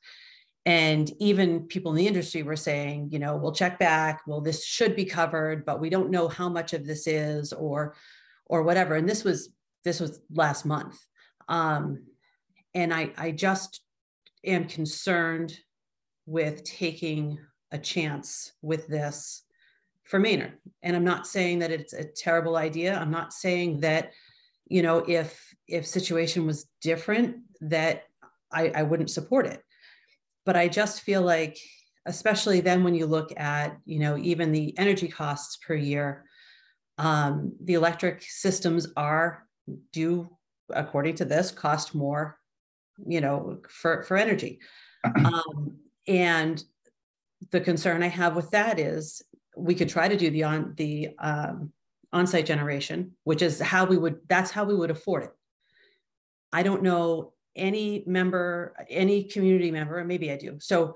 And even people in the industry were saying, you know, we'll check back, well, this should be covered, but we don't know how much of this is or whatever. And this was last month. And I just am concerned with taking a chance with this for Maynard. And I'm not saying that it's a terrible idea. I'm not saying that, you know, if situation was different, that I wouldn't support it. But I just feel like, especially then when you look at, you know, even the energy costs per year, the electric systems do, according to this, cost more, you know, for energy. And the concern I have with that is we could try to do the on-site generation, which is that's how we would afford it. I don't know any community member, and maybe I do. So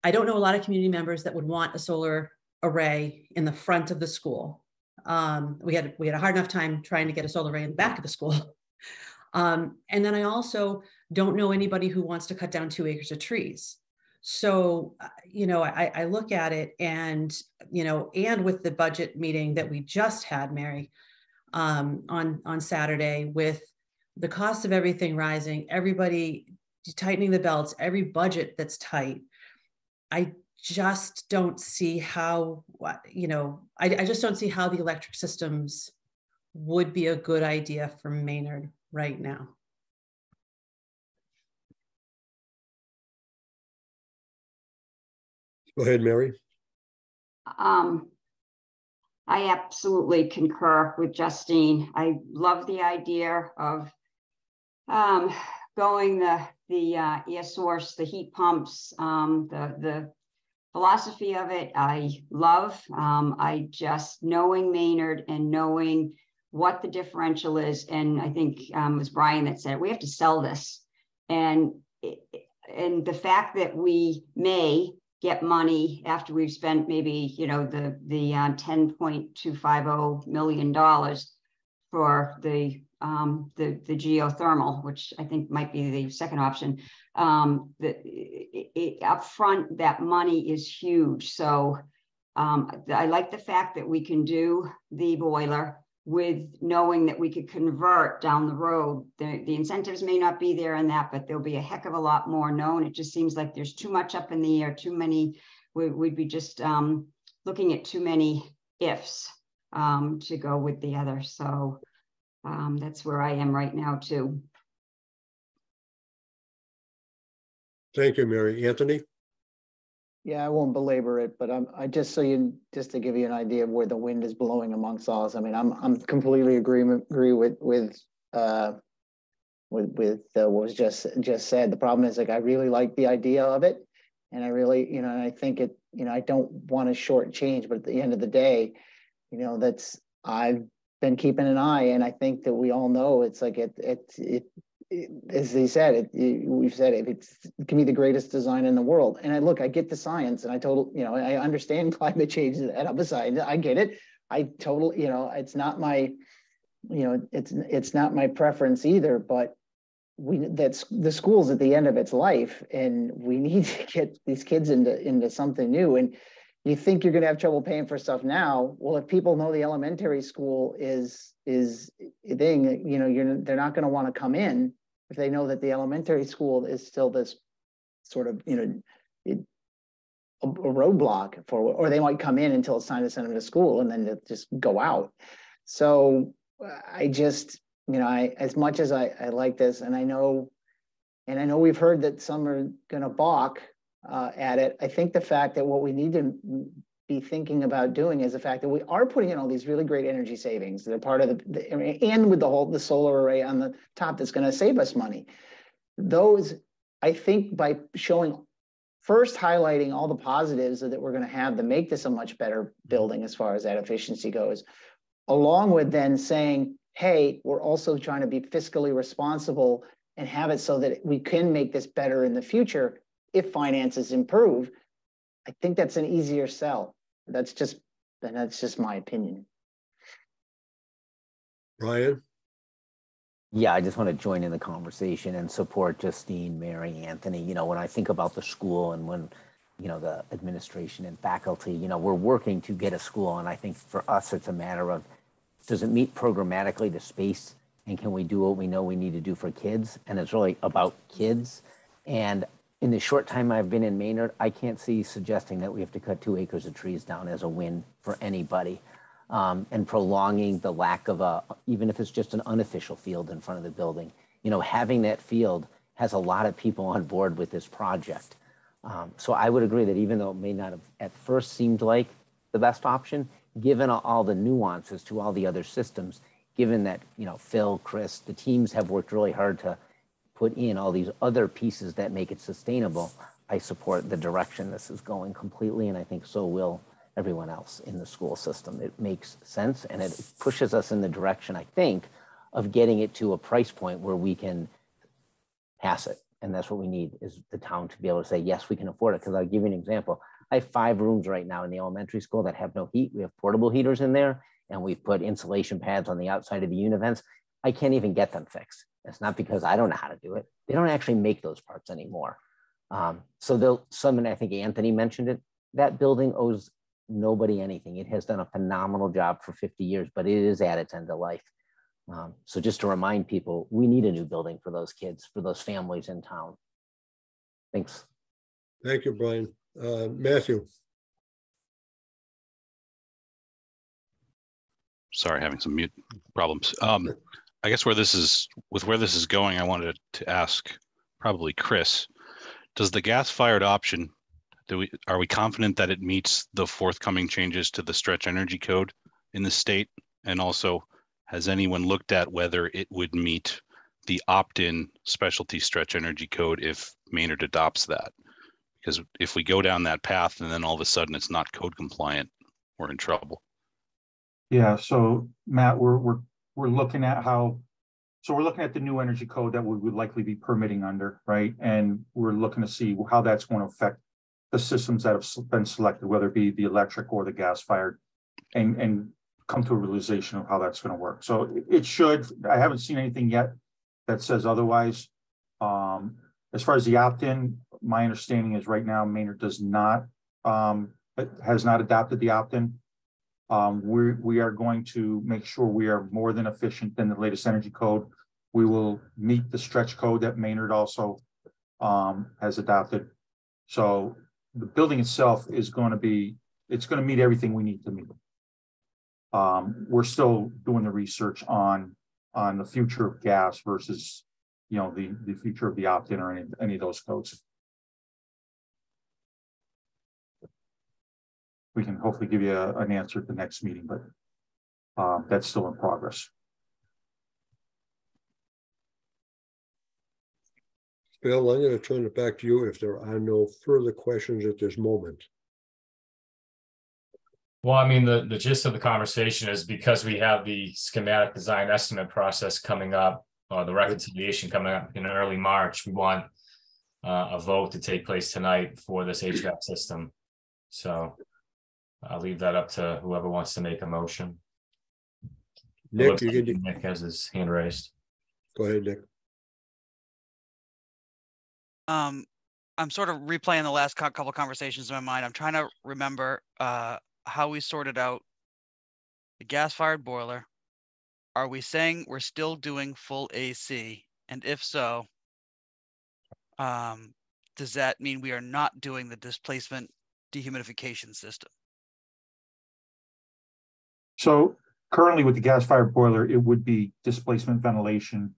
I don't know a lot of community members that would want a solar array in the front of the school. We had a hard enough time trying to get a solar array in the back of the school. And then I also don't know anybody who wants to cut down 2 acres of trees. So, you know, I look at it and, you know, and with the budget meeting that we just had, Mary, on Saturday, with the cost of everything rising, everybody tightening the belts, every budget that's tight, I just don't see how, I just don't see how the electric systems would be a good idea for Maynard right now. Go ahead, Mary. I absolutely concur with Justine. I love the idea of going the air source, the heat pumps, the philosophy of it. I love. I just knowing Maynard and knowing what the differential is, and I think it was Brian that said we have to sell this, and the fact that we may get money after we've spent maybe the $10.250 million for the geothermal, which I think might be the second option. Up front, that money is huge. So I like the fact that we can do the boiler with knowing that we could convert down the road. The incentives may not be there in that, but there'll be a heck of a lot more known. It just seems like there's too much up in the air, too many, we'd be just looking at too many ifs to go with the other. So that's where I am right now too. Thank you, Mary. Anthony? Yeah, I won't belabor it, but just to give you an idea of where the wind is blowing amongst all us. I mean, I'm completely agree with what was just said. The problem is, like, I really like the idea of it, and I really, and I think it, I don't want to shortchange, but at the end of the day, I've been keeping an eye, and I think that we all know it's like as they said, we've said it can be the greatest design in the world. And I get the science, and I understand climate change and up aside. I get it. I totally, it's not my, it's not my preference either, but that's the school's at the end of its life, and we need to get these kids into something new. And you think you're going to have trouble paying for stuff now. Well, if people know the elementary school is a thing, they're not going to want to come in if they know that the elementary school is still this sort of, a roadblock or they might come in until it's time to send them to school and then just go out. So I just, as much as I like this, and I know we've heard that some are going to balk at it. I think the fact that what we need to be thinking about doing is the fact that we are putting in all these really great energy savings that are part of and with the solar array on the top that's going to save us money. Those, I think, by highlighting all the positives that we're going to have to make this a much better building as far as that efficiency goes, along with then saying, hey, we're also trying to be fiscally responsible and have it so that we can make this better in the future if finances improve. I think that's an easier sell. That's just my opinion. Brian? Yeah, I just want to join in the conversation and support Justine, Mary, Anthony. When I think about the school and when, the administration and faculty, we're working to get a school. And I think for us, it's a matter of, does it meet programmatically the space, and can we do what we know we need to do for kids? And it's really about kids. And in the short time I've been in Maynard, I can't see suggesting that we have to cut 2 acres of trees down as a win for anybody. And prolonging the lack of even if it's just an unofficial field in front of the building, having that field has a lot of people on board with this project. So I would agree that even though it may not have at first seemed like the best option, given all the nuances to all the other systems, given that, Phil, Chris, the teams have worked really hard to put in all these other pieces that make it sustainable, I support the direction this is going completely, and I think so will everyone else in the school system. It makes sense, and it pushes us in the direction, I think, of getting it to a price point where we can pass it. And that's what we need, is the town to be able to say, yes, we can afford it. Because I'll give you an example. I have 5 rooms right now in the elementary school that have no heat. We have portable heaters in there, and we've put insulation pads on the outside of the univents. I can't even get them fixed. It's not because I don't know how to do it. They don't actually make those parts anymore. So and I think Anthony mentioned it, that building owes nobody anything. It has done a phenomenal job for 50 years, but it is at its end of life. So just to remind people, we need a new building for those kids, for those families in town. Thanks. Thank you, Brian. Matthew. Sorry, having some mute problems. I guess where this is going, I wanted to ask probably Chris, does the gas-fired option, are we confident that it meets the forthcoming changes to the stretch energy code in the state? And also, has anyone looked at whether it would meet the opt-in specialty stretch energy code if Maynard adopts that? Because if we go down that path and then all of a sudden it's not code compliant, we're in trouble. Yeah, so Matt, we're looking at we're looking at the new energy code that we would likely be permitting under, right? And we're looking to see how that's going to affect the systems that have been selected, whether it be the electric or the gas fired, and come to a realization of how that's going to work. So it should. I haven't seen anything yet that says otherwise. As far as the opt-in, my understanding is right now Maynard has not adopted the opt-in. We are going to make sure we are more than efficient than the latest energy code. We will meet the stretch code that Maynard also has adopted. So the building itself is going to meet everything we need to meet. We're still doing the research on the future of gas versus, the future of the opt-in or any of those codes. We can hopefully give you an answer at the next meeting, but that's still in progress. Bill, I'm going to turn it back to you if there are no further questions at this moment. Well, I mean, the gist of the conversation is because we have the schematic design estimate process coming up, or the reconciliation coming up in early March, we want a vote to take place tonight for this HVAC system. So I'll leave that up to whoever wants to make a motion. Nick, Nick has his hand raised. Go ahead, Nick. I'm sort of replaying the last couple of conversations in my mind. I'm trying to remember how we sorted out the gas-fired boiler. Are we saying we're still doing full AC? And if so, does that mean we are not doing the displacement dehumidification system? So currently with the gas-fired boiler, it would be displacement ventilation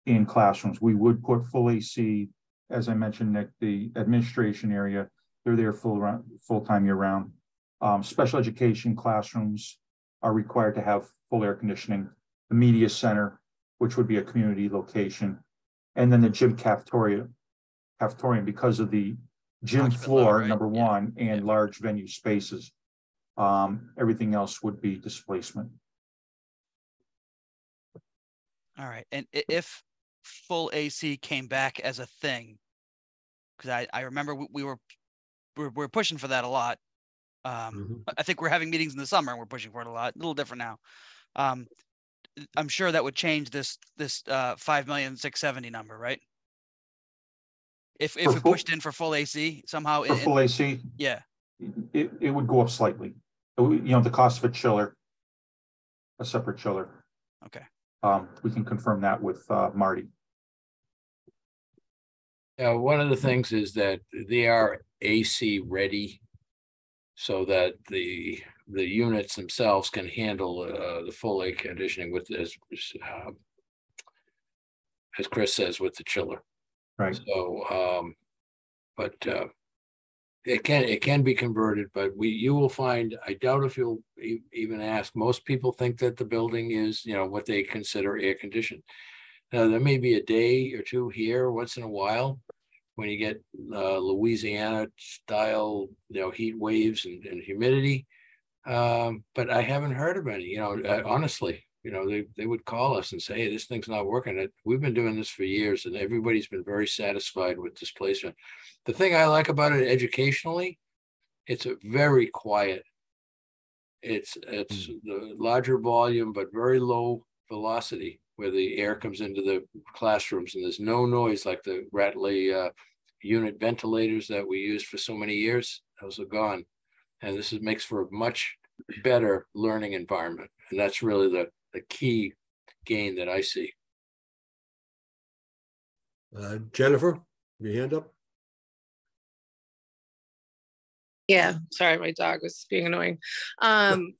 in classrooms. We would put full AC, as I mentioned, Nick, the administration area, they're there full-time year-round. Special education classrooms are required to have full air conditioning. The media center, which would be a community location, and then the gym cafetorium, because of the gym floor, right? Number one, and large venue spaces. Everything else would be displacement. All right, and if full AC came back as a thing, because I remember we were pushing for that a lot. I think we're having meetings in the summer and we're pushing for it a lot. A little different now. I'm sure that would change this 5,670,000 number, right? If we pushed in for full AC somehow. For full AC, yeah, it would go up slightly. The cost of a chiller, a separate chiller. Okay. We can confirm that with Marty. One of the things is that they are AC ready, so that the units themselves can handle the full air conditioning with this, as Chris says, with the chiller. Right. So, but it can be converted. But you will find, I doubt if you'll even ask. Most people think that the building is, what they consider air conditioned. Now there may be a day or two here once in a while when you get Louisiana style, heat waves and humidity. But I haven't heard of any, honestly, they would call us and say, hey, this thing's not working. We've been doing this for years and everybody's been very satisfied with displacement. The thing I like about it educationally, it's a very quiet. It's the larger volume, but very low velocity where the air comes into the classrooms and there's no noise like the rattly unit ventilators that we used for so many years. Those are gone. And this makes for a much better learning environment. And that's really the key gain that I see. Jennifer, your hand up. Yeah, sorry, my dog was being annoying.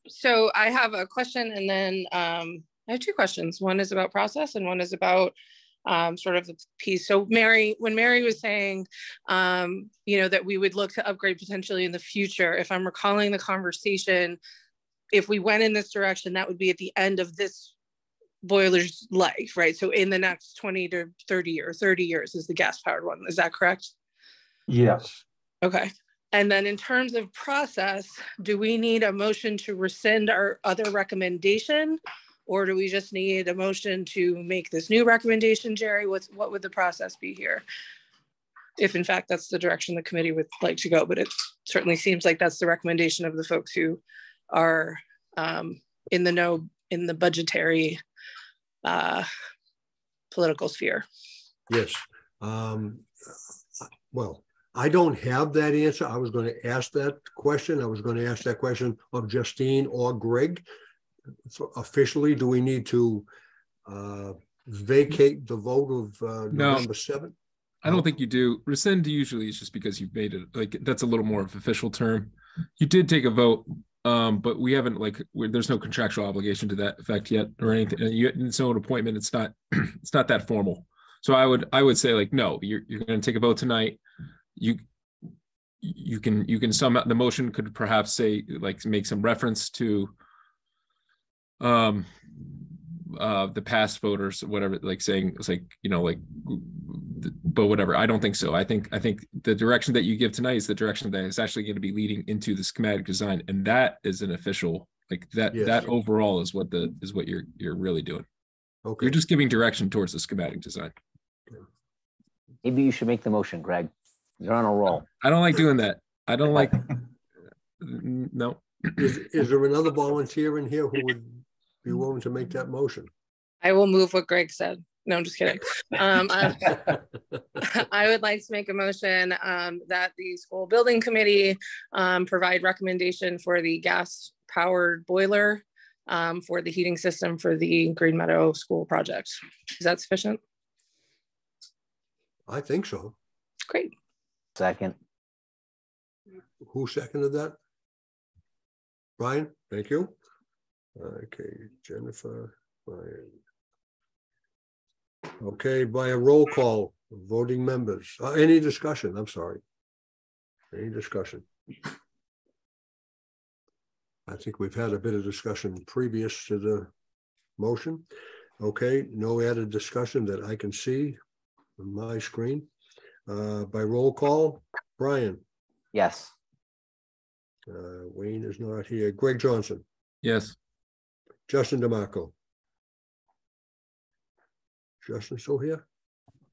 So I have a question, and then I have two questions. One is about process and one is about sort of the piece. So Mary, when Mary was saying, that we would look to upgrade potentially in the future, if I'm recalling the conversation, if we went in this direction, that would be at the end of this boiler's life, right? So in the next 20 to 30 years, 30 years is the gas powered one. Is that correct? Yes. Okay. And then in terms of process, do we need a motion to rescind our other recommendation? Or do we just need a motion to make this new recommendation, Jerry? What would the process be here? If in fact, that's the direction the committee would like to go, but it certainly seems like that's the recommendation of the folks who are in the know, in the budgetary political sphere. Yes. Well, I don't have that answer. I was going to ask that question. I was going to ask that question of Justine or Greg. So officially, do we need to vacate the vote of November 7th? I don't think you do. Rescind usually is just because you've made it, like, that's a little more of an official term. You did take a vote, but we haven't, there's no contractual obligation to that effect yet or anything. It's no appointment. It's not it's not that formal. So I would say, like, no, you're going to take a vote tonight. You can sum up the motion, could perhaps say, like, make some reference to the past voters, whatever, like saying it's like, but whatever. I don't think so. I think the direction that you give tonight is the direction that is actually going to be leading into the schematic design, and that is an official, like, that. Yes. That overall is what you're really doing. Okay. You're just giving direction towards the schematic design. Maybe you should make the motion, Greg. You're on a roll. I don't like doing that. I don't like. No. Is there another volunteer in here who would be willing to make that motion? I will move what Greg said. No, I'm just kidding. I would like to make a motion that the school building committee provide recommendation for the gas powered boiler for the heating system for the Green Meadow School project. Is that sufficient? I think so. Great. Second. Who seconded that? Brian, thank you. Okay, Jennifer, Brian. Okay, by a roll call, voting members. Any discussion? I'm sorry. Any discussion? I think we've had a bit of discussion previous to the motion. Okay, no added discussion that I can see on my screen. By roll call, Brian. Yes. Wayne is not here. Greg Johnson. Yes. Justin DeMarco. Justin still here?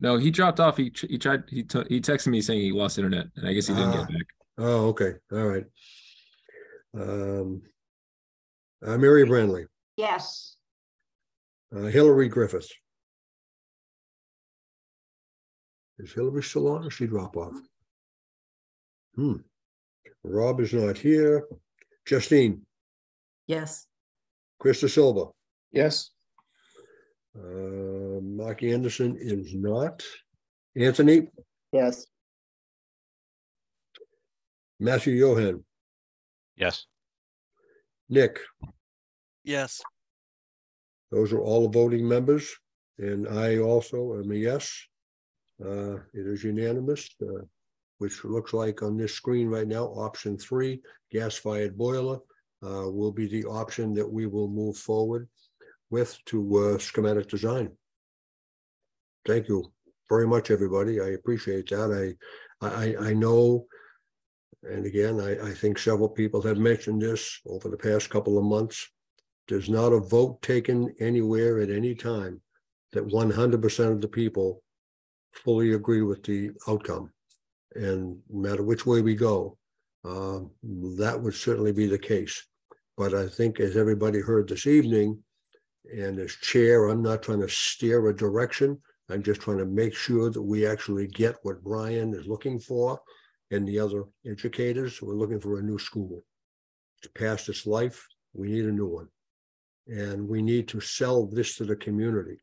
No, he dropped off. He texted me saying he lost internet, and I guess he didn't get back. Oh, okay. All right. Mary Brandley. Yes. Hillary Griffiths. Is Hillary still on, or she drop off? Rob is not here. Justine. Yes. Krista Silva. Yes. Mark Anderson is not. Anthony. Yes. Matthew Johan. Yes. Nick. Yes. Those are all the voting members, and I also am a yes. It is unanimous, which looks like on this screen right now, option 3, gas-fired boiler, will be the option that we will move forward with to schematic design. Thank you very much, everybody. I appreciate that. I know, and again, I think several people have mentioned this over the past couple of months. There's not a vote taken anywhere at any time that 100% of the people fully agree with the outcome. And no matter which way we go, that would certainly be the case. But I think, as everybody heard this evening, and as chair, I'm not trying to steer a direction. I'm just trying to make sure that we actually get what Brian is looking for and the other educators. We're looking for a new school. It's past its life. We need a new one. And we need to sell this to the community.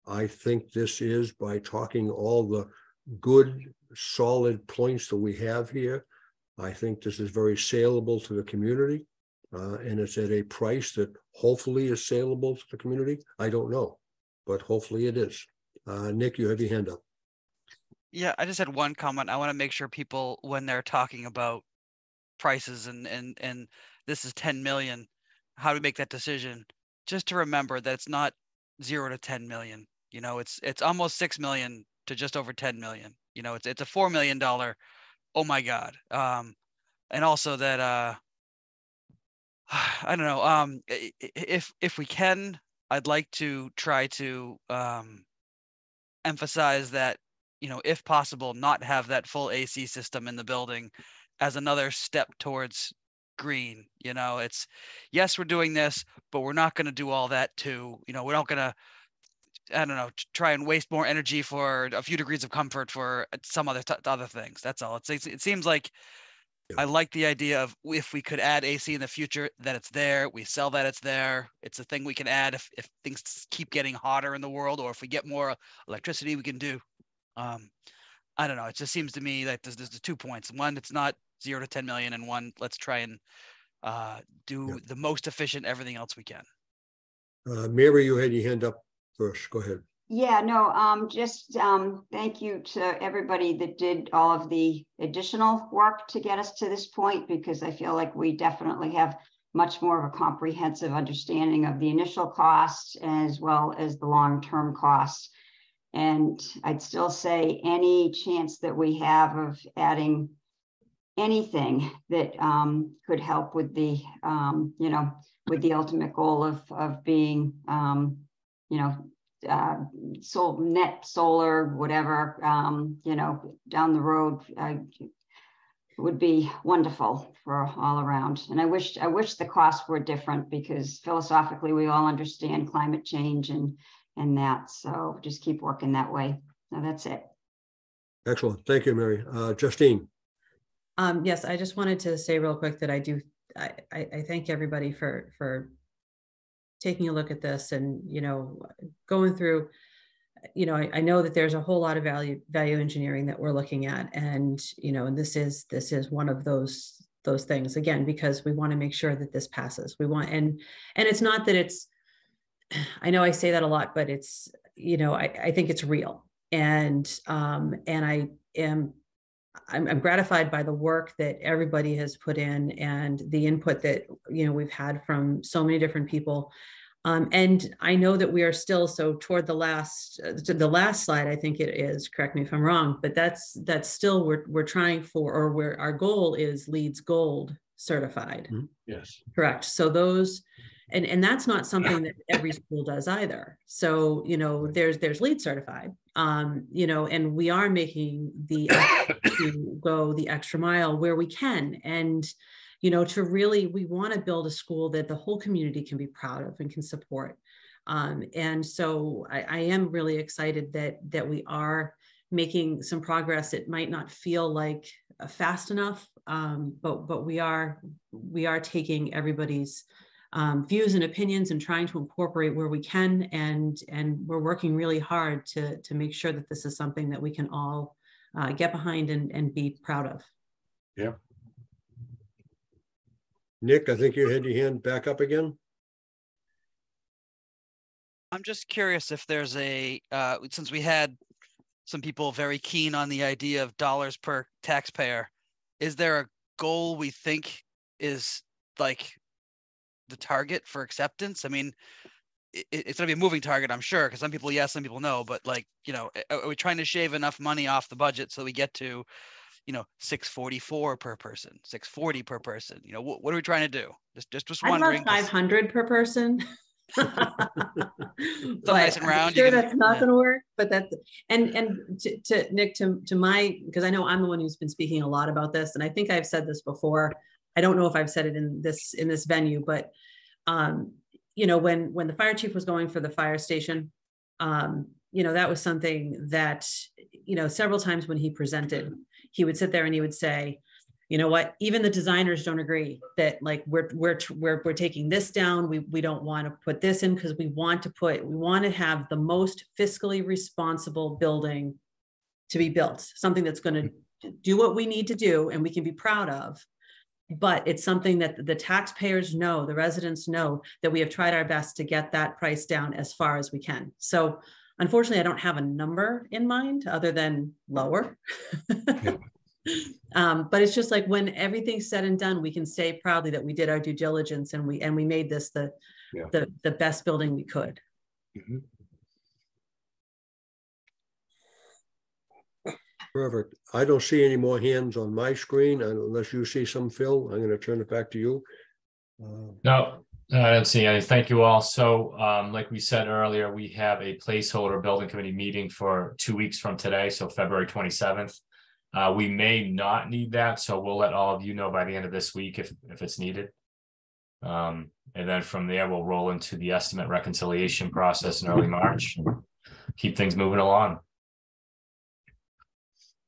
I think this is, by talking all the good, solid points that we have here, I think this is very saleable to the community, and it's at a price that hopefully is saleable to the community. I don't know, but hopefully it is. Nick, you have your hand up. Yeah, I just had one comment. I want to make sure people, when they're talking about prices and this is 10 million, how do we make that decision? Just to remember that it's not 0 to 10 million. You know, it's almost 6 million to just over 10 million. You know, it's a $4 million. Oh my God. And also that I don't know. If we can, I'd like to try to emphasize that, you know, if possible, not have that full AC system in the building as another step towards green. You know, it's, yes, we're doing this, but we're not going to do all that too. You know, we're not going to, I don't know, try and waste more energy for a few degrees of comfort for some other things. That's all. It seems like I like the idea of, if we could add AC in the future, that it's there. We sell that it's there. It's a thing we can add if things keep getting hotter in the world, or if we get more electricity, we can do. I don't know. It just seems to me like there's the 2 points. One, it's not 0 to 10 million, and one, let's try and do the most efficient everything else we can. Mary, you had your hand up first. Go ahead. Yeah, no, just thank you to everybody that did all of the additional work to get us to this point, because I feel like we definitely have much more of a comprehensive understanding of the initial costs as well as the long-term costs. And I'd still say any chance that we have of adding anything that could help with the, you know, with the ultimate goal of being, you know, net solar, whatever, you know, down the road, would be wonderful for all around. And I wish the costs were different, because philosophically we all understand climate change and that. So just keep working that way. So that's it. Excellent. Thank you, Mary. Justine. Yes, I just wanted to say real quick that I thank everybody for taking a look at this, and, you know, going through, you know, I know that there's a whole lot of value engineering that we're looking at, and, you know, and this is one of those things, again, because we want to make sure that this passes. We want, and it's not that it's, I know I say that a lot, but it's, you know, I think it's real, and I'm gratified by the work that everybody has put in, and the input that, you know, we've had from so many different people. And I know that we are still, so toward the last slide, I think it is, correct me if I'm wrong, but that's still, we're trying for, or where our goal is LEED's Gold certified. Mm-hmm. Yes. Correct. So those, and that's not something that every school does either. So, you know, there's LEED certified, you know, and we are making the effort to go the extra mile where we can. And, you know, to really, we want to build a school that the whole community can be proud of and can support. And so I am really excited that we are making some progress. It might not feel like fast enough, but we are taking everybody's views and opinions and trying to incorporate where we can, and we're working really hard to make sure that this is something that we can all get behind and be proud of. Yeah. Nick, I think you had your hand back up again. I'm just curious if there's a, since we had some people very keen on the idea of dollars per taxpayer, is there a goal we think is like the target for acceptance? I mean, it's going to be a moving target, I'm sure, because some people yes, some people no, but like, you know, are we trying to shave enough money off the budget so we get to, you know, $644 per person, $640 per person? You know, what are we trying to do? Just wondering. I love 500 per person. So nice and round. I'm sure that's not going to work, but that's, and to Nick, to my, because I know I'm the one who's been speaking a lot about this, and I think I've said this before. I don't know if I've said it in this venue, but you know, when the fire chief was going for the fire station, you know, that was something that, you know, several times when he presented, he would sit there and he would say, you know what, even the designers don't agree that like we're taking this down. We don't want to put this in because we want to have the most fiscally responsible building to be built, something that's going to do what we need to do and we can be proud of. But it's something that the taxpayers know, the residents know that we have tried our best to get that price down as far as we can. So unfortunately, I don't have a number in mind other than lower. But it's just like when everything's said and done, we can say proudly that we did our due diligence and we made this the best building we could. Perfect. I don't see any more hands on my screen unless you see some, Phil. I'm going to turn it back to you. No, I don't see any. Thank you all. So like we said earlier, we have a placeholder building committee meeting for 2 weeks from today. So February 27th. We may not need that. So we'll let all of you know by the end of this week if it's needed. And then from there, we'll roll into the estimate reconciliation process in early March. Keep things moving along.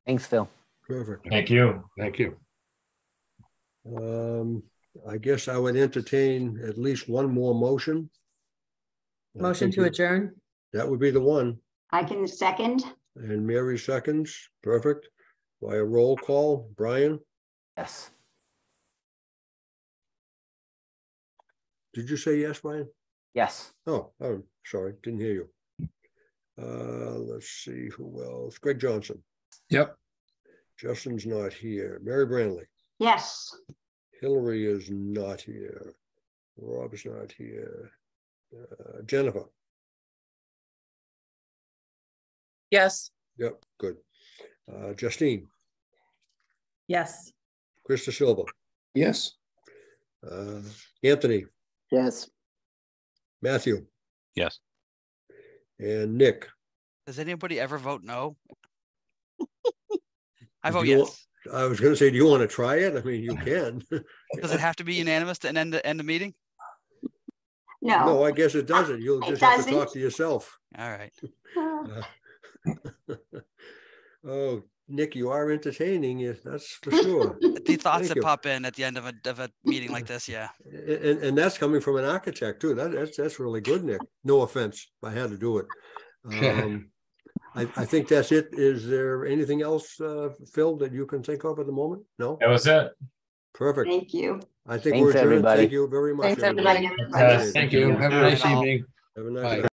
Thanks, Phil. Perfect. Thank you. Thank you. I guess I would entertain at least one more motion. Motion to adjourn. That would be the one. I can second. And Mary seconds. Perfect. By a roll call, Brian? Yes. Did you say yes, Brian? Yes. Oh, sorry, didn't hear you. Let's see who else. Greg Johnson. Yep. Justin's not here. Mary Branley. Yes. Hillary is not here. Rob's not here. Jennifer. Yes. Yep, good. Justine. Yes. Krista Silva. Yes. Anthony. Yes. Matthew. Yes. And Nick. Does anybody ever vote no? I vote Do you- yes. I was going to say, do you want to try it? I mean, you can. Does it have to be unanimous to end the meeting? No. No, I guess it doesn't. You'll It just have to doesn't? talk to yourself. All right. Oh, Nick, you are entertaining. That's for sure. The thoughts Thank that you. pop in at the end of a meeting like this, yeah. And that's coming from an architect too. That's really good, Nick. No offense, I had to do it. I think that's it. Is there anything else, Phil, that you can think of at the moment? No? That was it. Perfect. Thank you. I think Thanks, we're adjourned. everybody. Thank you very much. Thanks, everybody. Appreciate it. Thank you. Have a nice Bye. evening. Have a nice Bye. night.